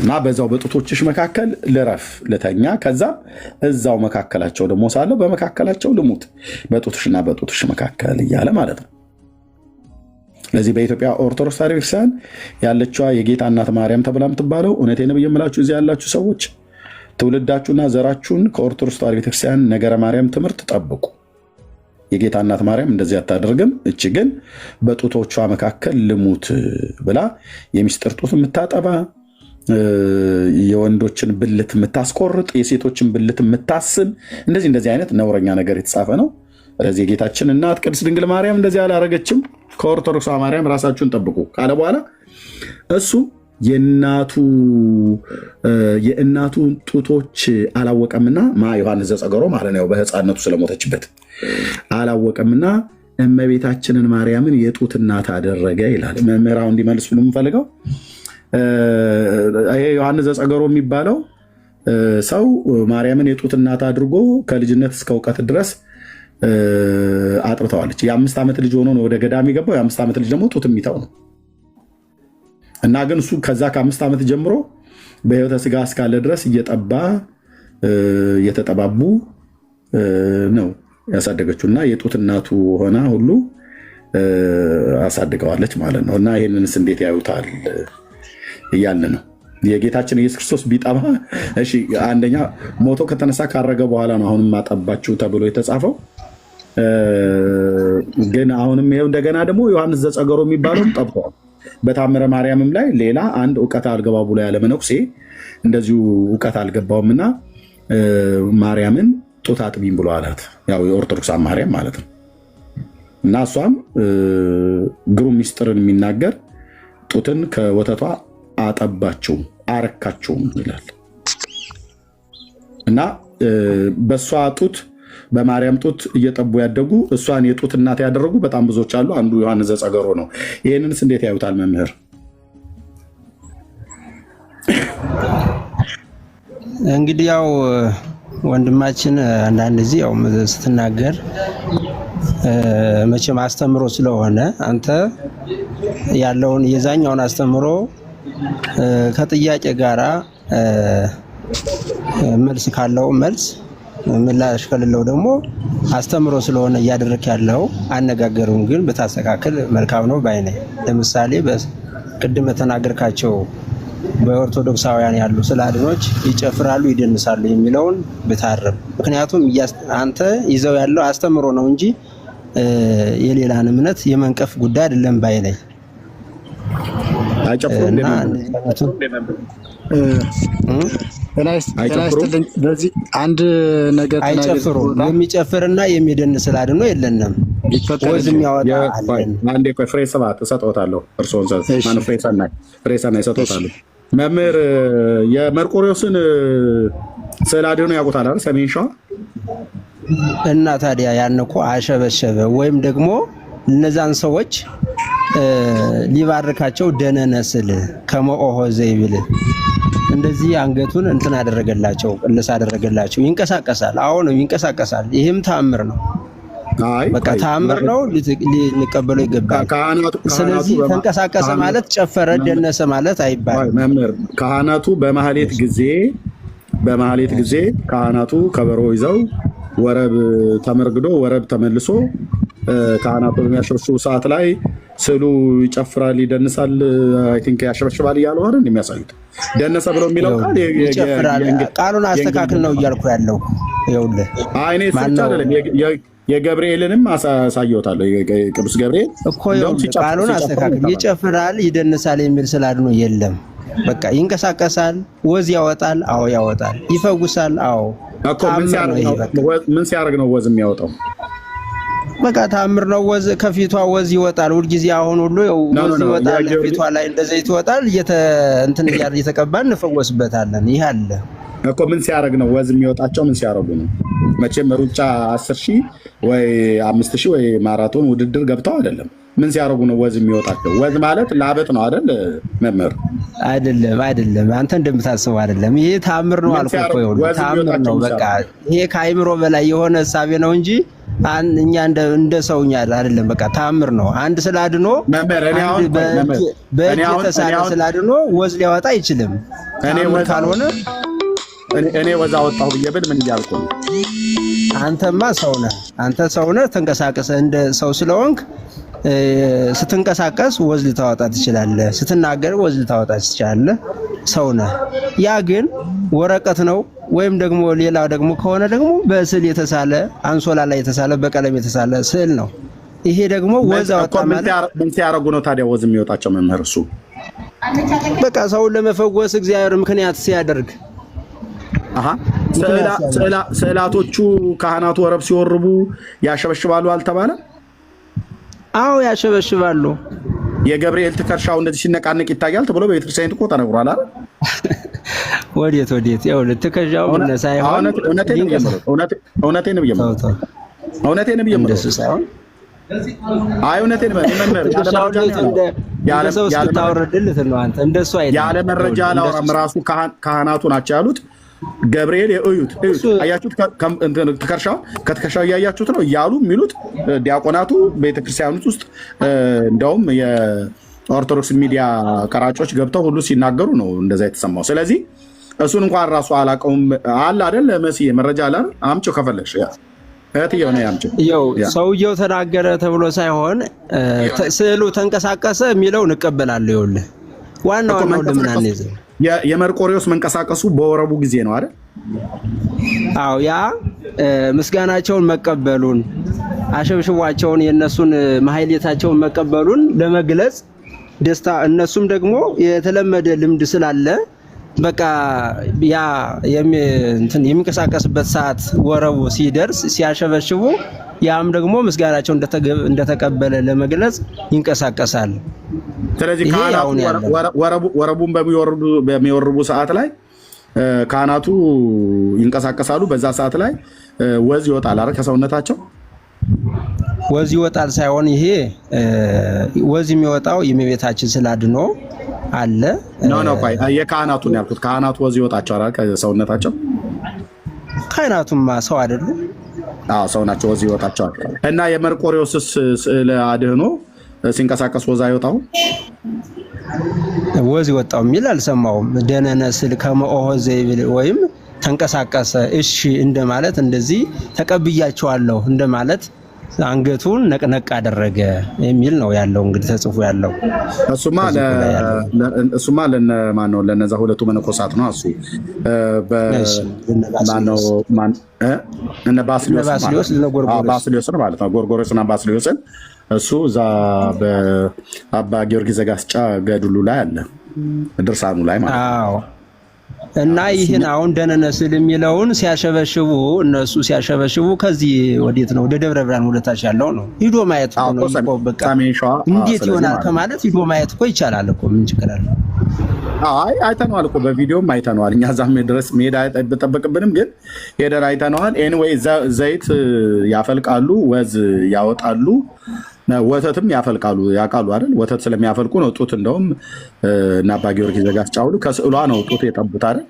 A: እና በዛው በጡቶችሽ መካከል ልረፍ ልተኛ፣ ከዛም እዛው መካከላቸው ደግሞ ሳለው በመካከላቸው ልሙት፣ በጡትሽና በጡትሽ መካከል እያለ ማለት ነው። ስለዚህ በኢትዮጵያ ኦርቶዶክስ ተዋሕዶ ቤተክርስቲያን ያለችዋ የጌታ እናት ማርያም ተብላ የምትባለው እውነቴን ነው የምላችሁ እዚህ ያላችሁ ሰዎች ትውልዳችሁና ዘራችሁን ከኦርቶዶክስ ተዋሕዶ ቤተክርስቲያን ነገረ ማርያም ትምህርት ጠብቁ። የጌታ እናት ማርያም እንደዚህ አታደርግም። እች ግን በጡቶቿ መካከል ልሙት ብላ የሚስጥር ጡት የምታጠባ፣ የወንዶችን ብልት የምታስቆርጥ፣ የሴቶችን ብልት የምታስም እንደዚህ አይነት ነውረኛ ነገር የተጻፈ ነው። ስለዚህ የጌታችን እናት ቅድስት ድንግል ማርያም እንደዚህ አላረገችም። ከኦርቶዶክስ ማርያም ራሳችሁን ጠብቁ ካለ በኋላ እሱ የእናቱን ጡቶች አላወቀምና ዮሐንስ ዘጸገሮ ማለት ነው በሕፃንነቱ ስለሞተችበት አላወቀምና እመቤታችንን ማርያምን የጡት እናት አደረገ ይላል። መምህራው እንዲመልስ ብሎ የምፈልገው ይሄ ዮሐንስ ዘጸገሮ የሚባለው ሰው ማርያምን የጡት እናት አድርጎ ከልጅነት እስከ እውቀት ድረስ አጥብተዋለች። የ5 ዓመት ልጅ ሆኖ ነው ወደ ገዳም የገባው። የ5 ዓመት ልጅ ደግሞ ጡት የሚተው ነው እና ግን እሱ ከዛ ከ5 ዓመት ጀምሮ በሕይወተ ሥጋ እስካለ ድረስ እየተጠባቡ ነው ያሳደገችው እና የጡት እናቱ ሆና ሁሉ አሳድገዋለች ማለት ነው። እና ይህንንስ እንዴት ያዩታል እያልን ነው። የጌታችን ኢየሱስ ክርስቶስ ቢጠባ እሺ፣ አንደኛ ሞቶ ከተነሳ ካረገ በኋላ ነው አሁንም ማጠባችሁ ተብሎ የተጻፈው። ግን አሁንም ይኸው እንደገና ደግሞ ዮሐንስ ዘጸገሮ የሚባለው ጠብተዋል። በታምረ ማርያምም ላይ ሌላ አንድ እውቀት አልገባው ብሎ ያለ መነኩሴ እንደዚሁ እውቀት አልገባውምና ማርያምን ጡት አጥቢም ብሎ አላት። ያው የኦርቶዶክስ ማርያም ማለት ነው። እና እሷም ግሩም ሚስጥርን የሚናገር ጡትን ከወተቷ አጠባቸው አረካቸውም ይላል። እና በእሷ ጡት በማርያም ጡት እየጠቡ ያደጉ እሷን የጡት እናት ያደረጉ በጣም ብዙዎች አሉ። አንዱ ዮሐንስ ዘጸገሮ ነው። ይህንንስ እንዴት ያዩታል መምህር?
E: እንግዲህ ያው ወንድማችን አንዳንድ ጊዜ ያው ስትናገር መቼም አስተምሮ ስለሆነ አንተ ያለውን የዛኛውን አስተምሮ ከጥያቄ ጋራ መልስ ካለው መልስ ምላሽ ከሌለው ደግሞ አስተምሮ ስለሆነ እያደረክ ያለው አነጋገሩን ግን በታስተካከል መልካም ነው ባይ ነኝ። ለምሳሌ በቅድም ተናገርካቸው በኦርቶዶክሳውያን ያሉ ስላድኖች ይጨፍራሉ ይደንሳሉ የሚለውን ብታረም። ምክንያቱም አንተ ይዘው ያለው አስተምሮ ነው እንጂ የሌላን እምነት የመንቀፍ ጉዳይ አይደለም ባይ ነኝ።
F: በዚህ አንድ ነገር
E: አይጨፍሩም። የሚጨፍርና የሚደንስ ስላድኖ የለንም። ወዝም ያወጣ አለን።
A: አንዴ ቆይ ፍሬ ሰባት እሰጥዎታለሁ። እርስዎን ማን ፍሬ ሰናይ እሰጥዎታለሁ። መምህር የመርቆሪዎስን ስላድኖ ያውቁታል አይደል? ሰሜን ሸዋ
E: እና ታዲያ ያን እኮ አሸበሸበ ወይም ደግሞ እነዛን ሰዎች ሊባርካቸው ደነነስል ከመኦሆ ዘይብል እንደዚህ አንገቱን እንትን አደረገላቸው፣ ቅልስ አደረገላቸው። ይንቀሳቀሳል። አሁን ይንቀሳቀሳል። ይሄም ተአምር ነው። በቃ ተአምር ነው፣ ሊቀበለው ይገባል። ስለዚህ ተንቀሳቀሰ ማለት ጨፈረ ደነሰ ማለት አይባልም።
A: መምህር ካህናቱ በማህሌት ጊዜ ካህናቱ ከበሮ ይዘው ወረብ ተመርግዶ ወረብ ተመልሶ ካህናቱ በሚያሸበሽቡ ሰዓት ላይ ስዕሉ ይጨፍራል ይደንሳል፣ አይ ቲንክ ያሸበሽባል እያሉ አይደል እንደሚያሳዩት። ደነሰ ብሎ የሚለው ቃል
E: ይጨፍራል። ቃሉን አስተካክል ነው እያልኩ ያለው። ይኸውልህ
A: አይኔ ስልቻ አይደለም የገብርኤልንም አሳየውታለሁ። ቅዱስ ገብርኤል
E: እኮ ቃሉን አስተካክል። ይጨፍራል ይደንሳል የሚል ስላድኖ የለም። በቃ ይንቀሳቀሳል፣ ወዝ ያወጣል። አዎ ያወጣል። ይፈጉሳል። አዎ
A: እኮ ምን ሲያደርግ ነው ወዝ የሚያወጣው?
E: በቃ ታምር ነው። ወዝ ከፊቷ ወዝ ይወጣል ሁልጊዜ። አሁን ሁሉ ወዝ ይወጣል ፊቷ ላይ እንደዚህ ይወጣል። እንትን እየተቀባን እንፈወስበታለን። ይሄ አለ
A: እኮ። ምን ሲያደርግ ነው ወዝ የሚወጣቸው? ምን ሲያደርጉ ነው? መቼም ሩጫ 10,000 ወይ 5,000 ወይ ማራቶን ውድድር ገብተው አይደለም። ምን ሲያደርጉ ነው ወዝ የሚወጣቸው? ወዝ ማለት ላበት ነው አይደል መምህር?
E: አይደለም አንተ እንደምታስበው አይደለም። ይሄ ታምር ነው አልኩ እኮ። ይኸውልህ ታምር ነው። በቃ ይሄ ከአይምሮ በላይ የሆነ እሳቤ ነው እንጂ እኛ እንደ ሰውኛ አይደለም። በቃ ታምር ነው። አንድ ስላድኖ በእጅ የተሳለ ስላድኖ ወዝ ሊያወጣ አይችልም። ካልሆነ
A: እኔ ወዝ አወጣሁ ብዬ ብል ምን እያልኩ ነው?
E: አንተማ አንተ ሰው ነህ። ተንቀሳቀሰ እንደ ሰው ስለሆንክ ስትንቀሳቀስ ወዝ ልታወጣ ትችላለህ። ስትናገር ወዝ ልታወጣ ትችላለህ። ሰው ነህ። ያ ግን ወረቀት ነው ወይም ደግሞ ሌላ ደግሞ ከሆነ ደግሞ በስዕል የተሳለ አንሶላ ላይ የተሳለ በቀለም የተሳለ ስዕል ነው። ይሄ ደግሞ ወዝ አወጣ ማለት
A: ምን ሲያደርጉ ነው ታዲያ ወዝ የሚወጣቸው መምህር? እሱ
E: በቃ ሰውን ለመፈወስ እግዚአብሔር ምክንያት ሲያደርግ
A: ስዕላቶቹ ካህናቱ ወረብ ሲወርቡ ያሸበሽባሉ አልተባለም?
E: አዎ ያሸበሽባሉ።
A: የገብርኤል ትከሻው እንደዚህ ሲነቃነቅ ይታያል ተብሎ በቤተክርስቲያን እኮ ተነግሯል አይደል?
E: ወዴት ያው ለተከሻው ምን ሳይሆን
A: እውነቴን ብየምረው ሳይሆን እውነቴን መምህር
E: ያለ ሰው ስታወርድልት ነው። አንተ እንደሱ አይደለም። ያለ
A: መረጃ አላወራም። ራሱ ካህናቱ ናቸው ያሉት። ገብርኤል እዩት አያችሁት? ትከሻው ከትከሻው እያያችሁት ነው እያሉ የሚሉት ዲያቆናቱ ቤተክርስቲያኑ ውስጥ እንደውም የኦርቶዶክስ ሚዲያ ቀራጮች ገብተው ሁሉ ሲናገሩ ነው እንደዛ የተሰማው። ስለዚህ እሱን እንኳን ራሱ አላውቀውም አለ አይደል? መስዬ መረጃ አለ አምጪው ከፈለግሽ እህትዬው ነው ያምጪው።
E: ሰውየው ተናገረ ተብሎ ሳይሆን ስዕሉ ተንቀሳቀሰ የሚለው እንቀበላለሁ። ይኸውልህ ዋናው ለምን አንይዘው?
A: የመርቆሪዎስ መንቀሳቀሱ በወረቡ ጊዜ ነው አይደል?
E: አዎ ያ ምስጋናቸውን መቀበሉን አሸብሽቧቸውን የነሱን ማህሌታቸውን መቀበሉን ለመግለጽ ደስታ እነሱም ደግሞ የተለመደ ልምድ ስላለ በቃ ያ የሚንቀሳቀስበት ሰዓት ወረቡ ሲደርስ ሲያሸበሽቡ ያም ደግሞ ምስጋናቸው እንደተቀበለ ለመግለጽ ይንቀሳቀሳል።
A: ስለዚህ ካህናቱ ወረቡን በሚወርቡ ሰዓት ላይ ካህናቱ ይንቀሳቀሳሉ። በዛ ሰዓት ላይ ወዝ ይወጣል አይደል? ከሰውነታቸው
E: ወዝ ይወጣል ሳይሆን ይሄ ወዝ የሚወጣው የእመቤታችን ስላድኖ አለ
A: ነው ቆይ የካህናቱን ያልኩት ካህናቱ ወዝ ይወጣቸዋል አይደል? ከሰውነታቸው
E: ካህናቱማ ሰው አይደሉ?
A: አዎ ሰው ናቸው። ወዝ ይወጣቸዋል። እና የመርቆሬዎስስ ስዕለ አድኅኖ ሲንቀሳቀስ ወዝ አይወጣው?
E: ወዝ ይወጣው የሚል አልሰማውም። ደነነ ስል ከመኦሆዘ ወይም ተንቀሳቀሰ እሺ እንደማለት እንደዚህ ተቀብያቸዋለሁ እንደማለት አንገቱን ነቅነቅ አደረገ የሚል ነው ያለው። እንግዲህ ተጽፎ ያለው
A: እሱማ ለማን ነው? ለነዛ ሁለቱ መነኮሳት ነው። እሱ በማነው እነ ባስልዮስ ነው ማለት ነው። ጎርጎርዮስና ባስልዮስን እሱ እዛ በአባ ጊዮርጊስ ዘጋስጫ ገድሉ ላይ አለ፣ ድርሳኑ ላይ ማለት ነው።
E: እና ይህን አሁን ደነነ ስል የሚለውን ሲያሸበሽቡ እነሱ ሲያሸበሽቡ ከዚህ ወዴት ነው? ወደ ደብረ ብርሃን ወደታች ያለው ነው። ሂዶ ማየት ነው። በቃ እንዴት ይሆናል ከማለት ሂዶ ማየት እኮ ይቻላል እኮ። ምን ችግር አለ?
A: አይ አይተነዋል እኮ በቪዲዮም አይተነዋል። እኛ እዛም ድረስ መሄድ አይጠበቅብንም፣ ግን ሄደን አይተነዋል። ኤኒዌይ ዘይት ያፈልቃሉ፣ ወዝ ያወጣሉ፣ ወተትም ያፈልቃሉ። ያውቃሉ አይደል? ወተት ስለሚያፈልቁ ነው ጡት እንደውም እና አባ ጊዮርጊስ ዘጋስጫ ሁሉ ከስዕሏ ነው ጡት የጠቡት አይደል?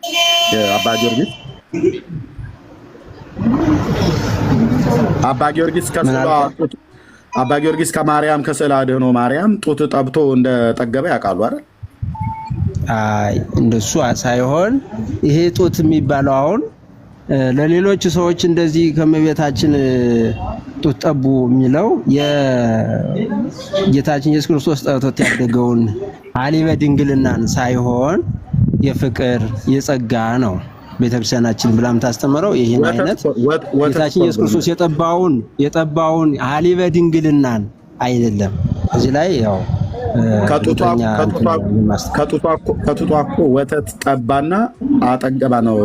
A: አባ ጊዮርጊስ ከስዕሏ አባ ጊዮርጊስ ከማርያም ከስዕለ አድኅኖ ማርያም ጡት ጠብቶ እንደጠገበ ያውቃሉ አይደል?
E: አይ እንደሱ ሳይሆን ይሄ ጡት የሚባለው አሁን ለሌሎች ሰዎች እንደዚህ ከመቤታችን ጡት ጠቡ የሚለው የጌታችን ኢየሱስ ክርስቶስ ጠብቶት ያደገውን ሀሊበ ድንግልናን ሳይሆን የፍቅር የጸጋ ነው ቤተክርስቲያናችን ብላም ታስተምረው። ይሄን አይነት ጌታችን ኢየሱስ ክርስቶስ የጠባውን ሀሊበ ድንግልናን አይደለም። እዚህ ላይ ያው
A: ከጡቷ እኮ ወተት ጠባና አጠገባ ነው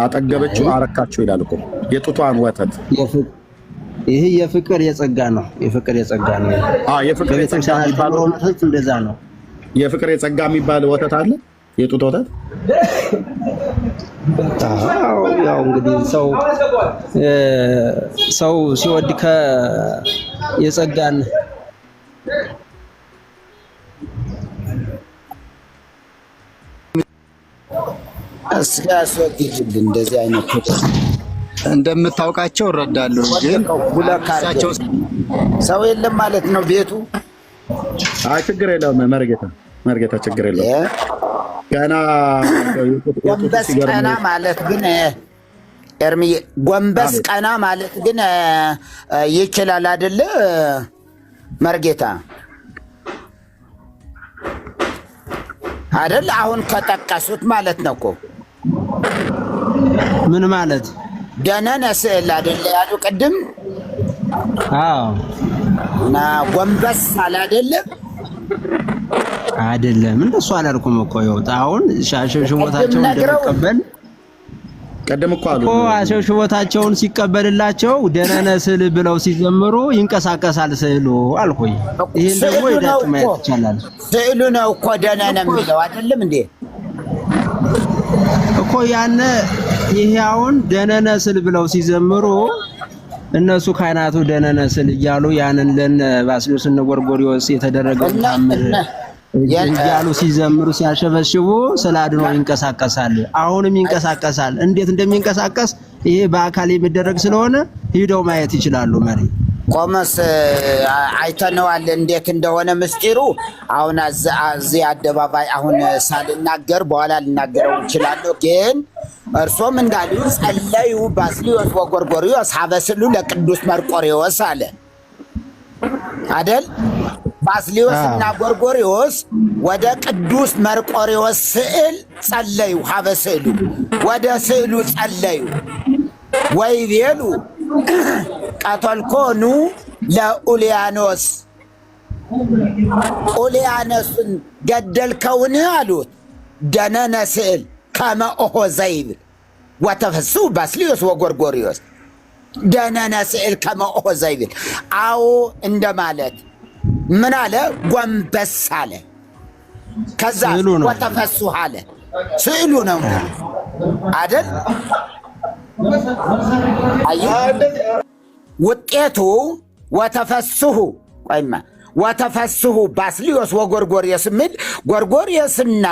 A: አጠገበችው አረካቸው ይላል እኮ የጡቷን ወተት።
E: ይሄ የፍቅር የጸጋ ነው። የፍቅር የጸጋ ነው።
A: የፍቅር የጸጋ የሚባለው
E: ወተት እንደዛ ነው።
A: የፍቅር የጸጋ የሚባል ወተት አለ፣ የጡት ወተት።
E: ያው እንግዲህ ሰው ሲወድ የጸጋን
C: እንደዚህ አይነት
F: እንደምታውቃቸው እረዳለሁ፣ ግን
C: ሰው የለም ማለት ነው ቤቱ።
A: አይ ችግር የለውም መርጌታ ችግር የለውም። ገና
C: ጎንበስ ቀና ማለት ግን ኤርሚዬ ጎንበስ ቀና ማለት ግን ይችላል አይደለ መርጌታ አይደል? አሁን ከጠቀሱት ማለት ነው እኮ
E: ምን ማለት
C: ደነነ ስዕል አይደለ ያሉ ቅድም?
E: አዎ።
C: እና ጎንበስ አለ
E: አይደለም እንደሱ አላልኩም እኮ። ይወጣ አሁን ሻሽቦታቸውን እንደተቀበል
A: ቀደም እኮ አሉ
E: ሻሽቦታቸውን ሲቀበልላቸው ደነነ ስዕል ብለው ሲዘምሩ ይንቀሳቀሳል ስዕሉ አልኩኝ። ይሄን ደግሞ ይዳት ማየት ይቻላል።
C: ስዕሉ ነው እኮ ደነነ የሚለው አይደለም እንዴ
E: እኮ ያነ ይሄ አሁን ደነነ ስዕል ብለው ሲዘምሩ እነሱ ካህናቱ ደነነ ስዕል እያሉ ያንን ለነ ባስልዮስ እና ጎርጎርዮስ የተደረገው ታምር እያሉ ሲዘምሩ ሲያሸበሽቡ ስለ አድኅኖ ይንቀሳቀሳል። አሁንም ይንቀሳቀሳል። እንዴት እንደሚንቀሳቀስ ይሄ በአካል የሚደረግ ስለሆነ ሂደው ማየት ይችላሉ። መሪ
C: ቆመስ አይተነዋል እንዴት እንደሆነ ምስጢሩ። አሁን እዚህ አደባባይ አሁን ሳልናገር በኋላ ልናገረው እችላለሁ። ግን እርሶም እንዳሉ ጸለዩ ባስልዮስ ወጎርጎርዮስ ሀበስሉ ለቅዱስ መርቆሬዎስ አለ አይደል? ባስልዮስ እና ጎርጎርዮስ ወደ ቅዱስ መርቆሬዎስ ስዕል ጸለዩ። ሀበስሉ ወደ ስዕሉ ጸለዩ። ወይቤሉ ቀተልኮኑ ለኡልያኖስ ኡልያኖስን ገደልከውን አሉት። ደነነ ስዕል ከመ ኦሖ ዘይብል ወተፈሱ ባስልዮስ ወጎርጎርዮስ። ደነነ ስዕል ከመ ኦሖ ዘይብል አዎ እንደማለት ምን አለ? ጎንበስ አለ። ከዛ ወተፈሱ አለ። ስዕሉ ነው አይደል? ውጤቱ ወተፈስሁ ቆይማ ወተፈስሁ ባስልዮስ ወጎርጎርዮስ የሚል ጎርጎርዮስና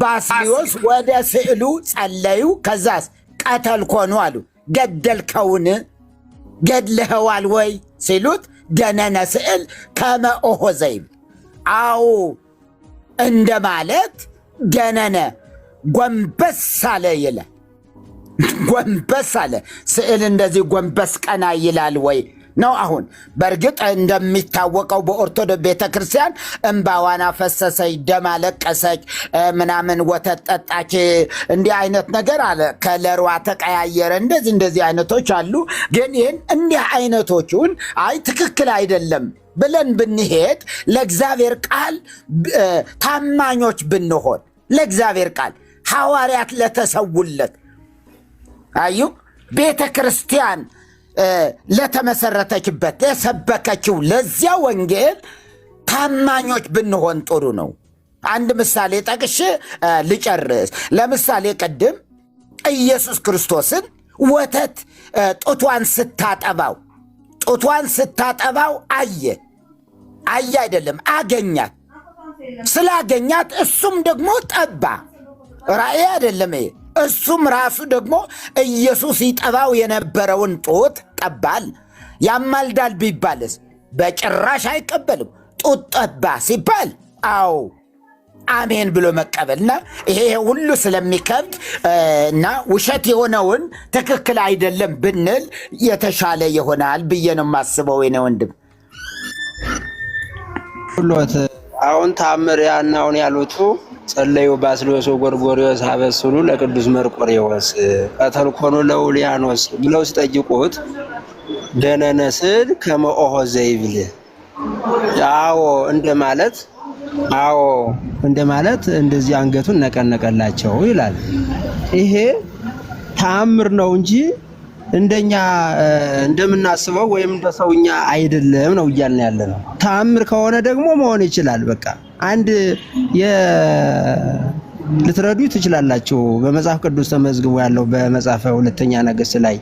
C: ባስልዮስ ወደ ስዕሉ ጸለዩ። ከዛስ ቀተልኮኑ አሉ። ገደልከውን ገድልኸዋል ወይ ሲሉት ደነነ ስዕል ከመ ኦሖ ዘይብል አዎ እንደማለት ደነነ ጎንበስ አለ ይላል። ጎንበስ አለ። ስዕል እንደዚህ ጎንበስ ቀና ይላል ወይ ነው? አሁን በእርግጥ እንደሚታወቀው በኦርቶዶክስ ቤተክርስቲያን እንባዋን አፈሰሰች፣ ደም አለቀሰች፣ ምናምን ወተት ጠጣች፣ እንዲህ አይነት ነገር አለ። ከለሯ ተቀያየረ፣ እንደዚህ አይነቶች አሉ። ግን ይህን እንዲህ አይነቶቹን አይ ትክክል አይደለም ብለን ብንሄድ ለእግዚአብሔር ቃል ታማኞች ብንሆን ለእግዚአብሔር ቃል ሐዋርያት ለተሰውለት አዩ ቤተ ክርስቲያን ለተመሰረተችበት ለሰበከችው ለዚያ ወንጌል ታማኞች ብንሆን ጥሩ ነው። አንድ ምሳሌ ጠቅሼ ልጨርስ። ለምሳሌ ቅድም ኢየሱስ ክርስቶስን ወተት ጡቷን ስታጠባው አየ አይደለም አገኛት። ስላገኛት እሱም ደግሞ ጠባ። ራእይ አይደለም ይሄ። እሱም ራሱ ደግሞ ኢየሱስ ይጠባው የነበረውን ጡት ጠባል። ያማልዳል ቢባልስ በጭራሽ አይቀበልም። ጡት ጠባ ሲባል አዎ አሜን ብሎ መቀበልና ይሄ ሁሉ ስለሚከብድ እና ውሸት የሆነውን ትክክል አይደለም ብንል የተሻለ ይሆናል ብዬ ነው የማስበው። የኔ ወንድም
E: ሁሉት አሁን ታምር ያናውን ያሉቱ ጸለዩ ባስልዮስ ወጎርጎርዮስ አበስሉ ለቅዱስ መርቆሬዎስ ቀተልኮኑ ለኡልያኖስ ብለው ሲጠይቁት ደነነ ስዕል ከመ ኦሖ ዘይብል አዎ እንደማለት እንደዚህ አንገቱን ነቀነቀላቸው ይላል። ይሄ ተአምር ነው እንጂ እንደኛ እንደምናስበው ወይም እንደሰውኛ አይደለም ነው እያልን ያለ ነው። ተአምር ከሆነ ደግሞ መሆን ይችላል። በቃ አንድ ልትረዱ ትችላላችሁ። በመጽሐፍ ቅዱስ ተመዝግቦ ያለው በመጽሐፈ ሁለተኛ ነገሥት ላይ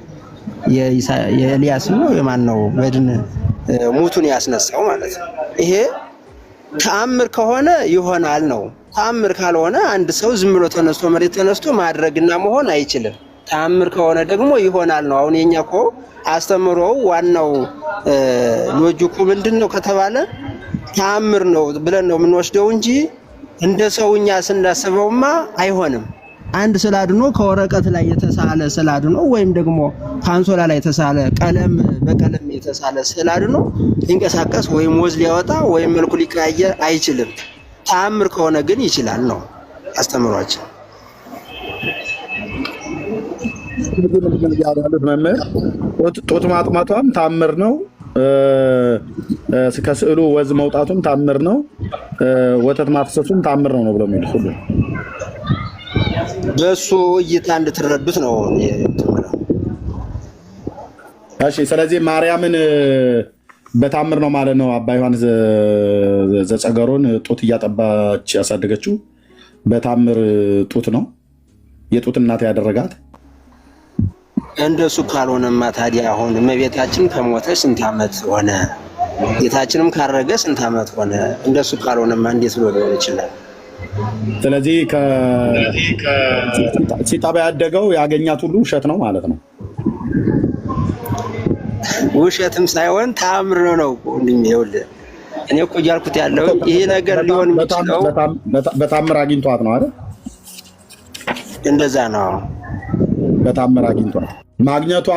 E: የኤልያስ ነው የማን ነው በድን ሙቱን ያስነሳው ማለት ነው። ይሄ ተአምር ከሆነ ይሆናል ነው። ተአምር ካልሆነ አንድ ሰው ዝም ብሎ ተነስቶ መሬት ተነስቶ ማድረግና መሆን አይችልም። ተአምር ከሆነ ደግሞ ይሆናል ነው። አሁን የኛ እኮ አስተምሮው ዋናው ሎጂኩ ምንድነው ከተባለ ተአምር ነው ብለን ነው የምንወስደው እንጂ እንደ ሰውኛ ስናስበውማ አይሆንም። አንድ ስላድኖ ከወረቀት ላይ የተሳለ ስላድኖ ወይም ደግሞ ካንሶላ ላይ የተሳለ በቀለም የተሳለ ስላድኖ ሊንቀሳቀስ ወይም ወዝ ሊያወጣ ወይም መልኩ ሊቀያየር አይችልም። ተአምር ከሆነ ግን ይችላል ነው አስተምሯችን።
A: ጡት ማጥማቷም ታምር ነው። ከስዕሉ ወዝ መውጣቱም ታምር ነው። ወተት ማፍሰሱም ታምር ነው ብለው የሚሉት ሁሉ
E: በሱ እይታ እንድትረዱት ነው።
A: እሺ፣ ስለዚህ ማርያምን በታምር ነው ማለት ነው። አባ ዮሐንስ ዘጸገሮን ጡት እያጠባች ያሳደገችው በታምር ጡት ነው። የጡት እናት ያደረጋት
E: እንደሱ ካልሆነማ ታዲያ አሁን እመቤታችን ከሞተች ስንት ዓመት ሆነ? ጌታችንም ካረገ ስንት ዓመት ሆነ? እንደሱ ካልሆነማ እንዴት ብሎ ሊሆን ይችላል?
A: ስለዚህ ሲጠባ ያደገው ያገኛት ሁሉ ውሸት ነው ማለት ነው።
E: ውሸትም ሳይሆን ተአምር ነው ወንድሜ። ይኸውልህ እኔ እኮ እያልኩት ያለው ይሄ ነገር ሊሆን የሚችለው
A: በታምር አግኝቷት ነው አይደል?
E: እንደዛ ነው።
A: በታምር አግኝቷት ማግኘቷ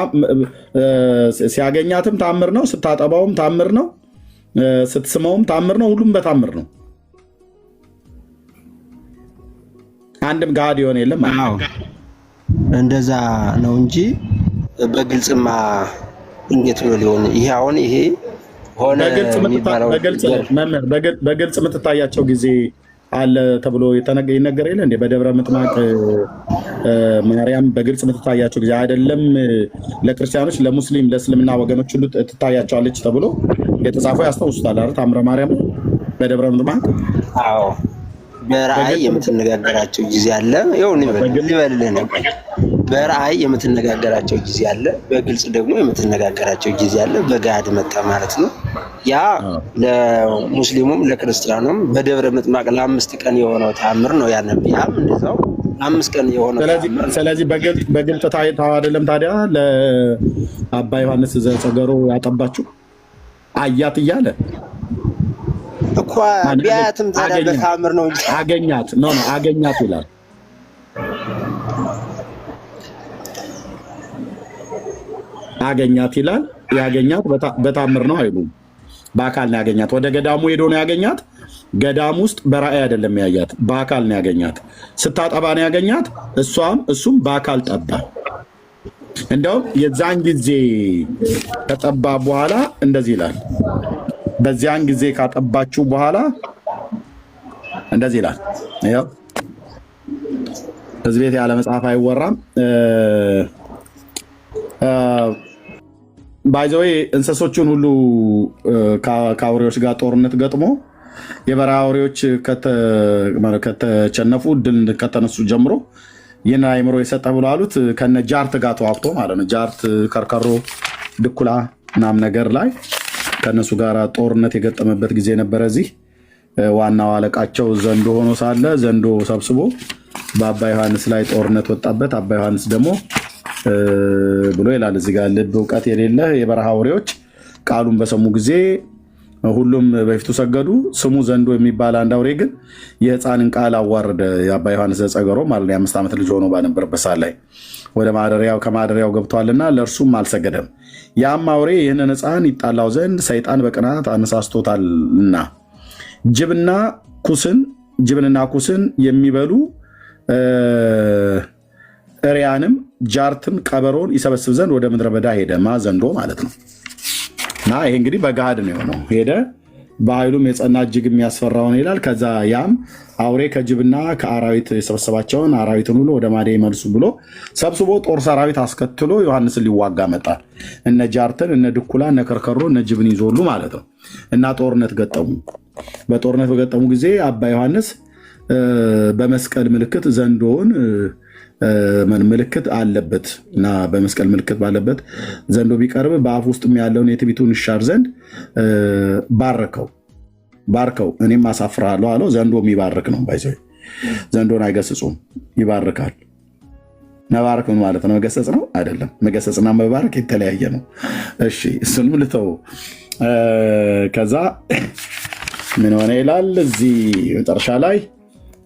A: ሲያገኛትም ታምር ነው። ስታጠባውም ታምር ነው። ስትስመውም ታምር ነው። ሁሉም በታምር ነው። አንድም ጋድ የሆነ የለም።
E: አዎ እንደዛ ነው እንጂ በግልጽማ እንዴት ነው ሊሆን? ይሄ አሁን ይሄ ሆነ የሚባለው
A: በግልጽ የምትታያቸው ጊዜ አለ ተብሎ ይነገር የለ እንዴ? በደብረ ምጥማቅ ማርያም በግልጽ የምትታያቸው ጊዜ አይደለም ለክርስቲያኖች፣ ለሙስሊም፣ ለእስልምና ወገኖች ሁሉ ትታያቸዋለች ተብሎ የተጻፈው ያስታውሱታል አይደል? ታምረ ማርያም በደብረ ምጥማቅ።
E: አዎ በራእይ የምትነጋገራቸው ጊዜ አለ። ይበልልህ ነበር። በራእይ የምትነጋገራቸው ጊዜ አለ፣ በግልጽ ደግሞ የምትነጋገራቸው ጊዜ አለ። በገሃድ መጣ ማለት ነው። ያ ለሙስሊሙም ለክርስቲያኑም በደብረ ምጥማቅ ለ5 ቀን የሆነው ተአምር ነው። ያም እንደዛው 5 ቀን የሆነው ተአምር።
A: ስለዚህ በግልጽ ታይታው አይደለም ታዲያ ለአባ ዮሐንስ ዘጸገሮ ያጠባችሁ አያት እያለ
E: እኮ ቢያትም ታዲያ በተአምር ነው እንጂ
A: አገኛት አገኛት ይላል። አገኛት ይላል። ያገኛት በተአምር ነው አይሉም። በአካል ነው ያገኛት። ወደ ገዳሙ ሄዶ ነው ያገኛት። ገዳም ውስጥ በራእይ አይደለም ያያት፣ በአካል ነው ያገኛት። ስታጠባ ነው ያገኛት። እሱም በአካል ጠባ። እንደውም የዛን ጊዜ ከጠባ በኋላ እንደዚህ ይላል። በዚያን ጊዜ ካጠባችሁ በኋላ እንደዚህ ይላል። ያው ህዝብ ቤት ያለ መጽሐፍ አይወራም። ባይዘዌ እንስሶቹን ሁሉ ከአውሬዎች ጋር ጦርነት ገጥሞ የበረሃ አውሬዎች ከተቸነፉ ድል ከተነሱ ጀምሮ ይህን አእምሮ የሰጠ ብሎ አሉት። ከነ ጃርት ጋር ተዋግቶ ማለት ነው። ጃርት፣ ከርከሮ፣ ድኩላ ምናምን ነገር ላይ ከነሱ ጋር ጦርነት የገጠመበት ጊዜ ነበረ። እዚህ ዋናው አለቃቸው ዘንዶ ሆኖ ሳለ ዘንዶ ሰብስቦ በአባ ዮሐንስ ላይ ጦርነት ወጣበት። አባ ዮሐንስ ደግሞ ብሎ ይላል እዚህ ጋር ልብ እውቀት የሌለ የበረሃ አውሬዎች ቃሉን በሰሙ ጊዜ ሁሉም በፊቱ ሰገዱ። ስሙ ዘንዶ የሚባል አንድ አውሬ ግን የሕፃንን ቃል አዋረደ። የአባ ዮሐንስ ዘጸገሮ ማለት የ5 ዓመት ልጅ ሆኖ ባነበረበት ሰዓት ላይ ወደ ማደሪያው ከማደሪያው ገብቷልና ለእርሱም አልሰገደም። ያም አውሬ ይህንን ሕፃን ይጣላው ዘንድ ሰይጣን በቅናት አነሳስቶታልና ጅብንና ኩስን የሚበሉ እሪያንም ጃርትን ቀበሮን ይሰበስብ ዘንድ ወደ ምድረ በዳ ሄደ። ዘንዶ ማለት ነው። እና ይሄ እንግዲህ በገሃድ ነው የሆነው። ሄደ በኃይሉም የጸና እጅግ የሚያስፈራውን ይላል። ከዛ ያም አውሬ ከጅብና ከአራዊት የሰበሰባቸውን አራዊትን ሁሉ ወደ ማዴ ይመልሱ ብሎ ሰብስቦ ጦር ሰራዊት አስከትሎ ዮሐንስን ሊዋጋ መጣ። እነ ጃርትን፣ እነ ድኩላ፣ እነ ከርከሮ፣ እነ ጅብን ይዞሉ ማለት ነው። እና ጦርነት ገጠሙ። በጦርነት በገጠሙ ጊዜ አባ ዮሐንስ በመስቀል ምልክት ዘንዶውን ምልክት አለበት እና በመስቀል ምልክት ባለበት ዘንዶ ቢቀርብ በአፍ ውስጥ ያለውን የትቢቱን ይሻር ዘንድ ባርከው እኔም አሳፍርሃለሁ አለው። ዘንዶ የሚባርክ ነው። ባይዘ ዘንዶን አይገስጹም፣ ይባርካል። መባረክ ምን ማለት ነው? መገሰጽ ነው አይደለም። መገሰጽና መባረክ የተለያየ ነው። እሺ እሱንም ልተው። ከዛ ምን ሆነ ይላል እዚህ መጨረሻ ላይ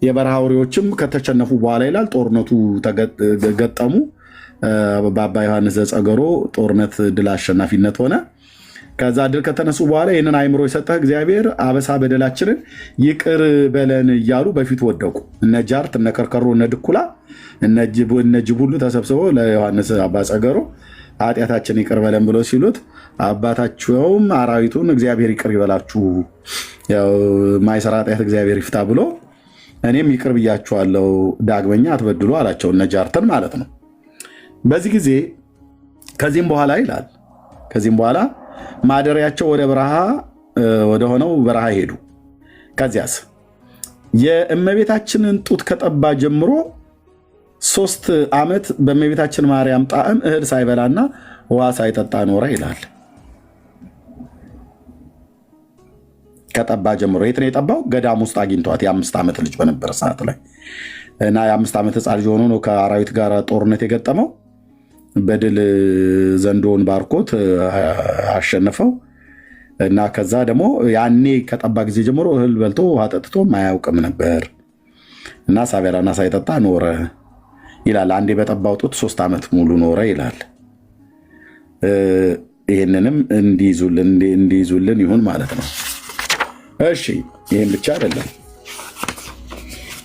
A: የበረሃ አውሬዎችም ከተቸነፉ በኋላ ይላል ጦርነቱ ገጠሙ። በአባ ዮሐንስ ዘጸገሮ ጦርነት ድል አሸናፊነት ሆነ። ከዛ ድል ከተነሱ በኋላ ይህንን አእምሮ የሰጠህ እግዚአብሔር አበሳ በደላችንን ይቅር በለን እያሉ በፊቱ ወደቁ። እነ ጃርት፣ እነ ከርከሮ፣ እነ ድኩላ፣ እነ ጅብ ሁሉ ተሰብስበው ለዮሐንስ አባ ጸገሮ ኃጢአታችን ይቅር በለን ብሎ ሲሉት አባታቸውም አራዊቱን እግዚአብሔር ይቅር ይበላችሁ፣ ማይሰራ ኃጢአት እግዚአብሔር ይፍታ ብሎ እኔም ይቅር ብያችኋለሁ ዳግመኛ አትበድሉ አላቸው። እነ ጃርትን ማለት ነው። በዚህ ጊዜ ከዚህም በኋላ ይላል ከዚህም በኋላ ማደሪያቸው ወደ በረሃ ወደሆነው በረሃ ሄዱ። ከዚያስ የእመቤታችንን ጡት ከጠባ ጀምሮ 3 ዓመት በእመቤታችን ማርያም ጣዕም እህል ሳይበላና ውሃ ሳይጠጣ ኖረ ይላል። ከጠባ ጀምሮ የት ነው የጠባው? ገዳም ውስጥ አግኝቷት የ5 ዓመት ልጅ በነበረ ሰዓት ላይ እና የ5 ዓመት ሕፃን ልጅ ሆኖ ነው ከአራዊት ጋር ጦርነት የገጠመው። በድል ዘንዶውን ባርኮት አሸነፈው እና ከዛ ደግሞ ያኔ ከጠባ ጊዜ ጀምሮ እህል በልቶ ውሃ ጠጥቶ አያውቅም ነበር እና ሳይበላና ሳይጠጣ ኖረ ይላል። አንዴ በጠባው ጡት 3 ዓመት ሙሉ ኖረ ይላል። ይህንንም እንዲይዙልን ይሁን ማለት ነው። እሺ ይህም ብቻ አይደለም።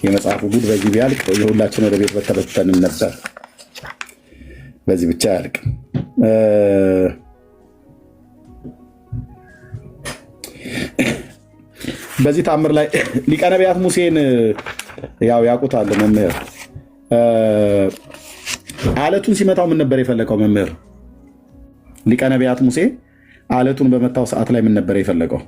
A: የመጽሐፉ ጉድ በዚህ ቢያልቅ የሁላችን ወደ ቤት በተበተንም ነበር። በዚህ ብቻ አያልቅም። በዚህ ታምር ላይ ሊቀ ነቢያት ሙሴን ያው ያውቁታል መምህር። አለቱን ሲመታው ምን ነበር የፈለገው መምህር? ሊቀ ነቢያት ሙሴ አለቱን በመታው ሰዓት ላይ ምን ነበር የፈለገው?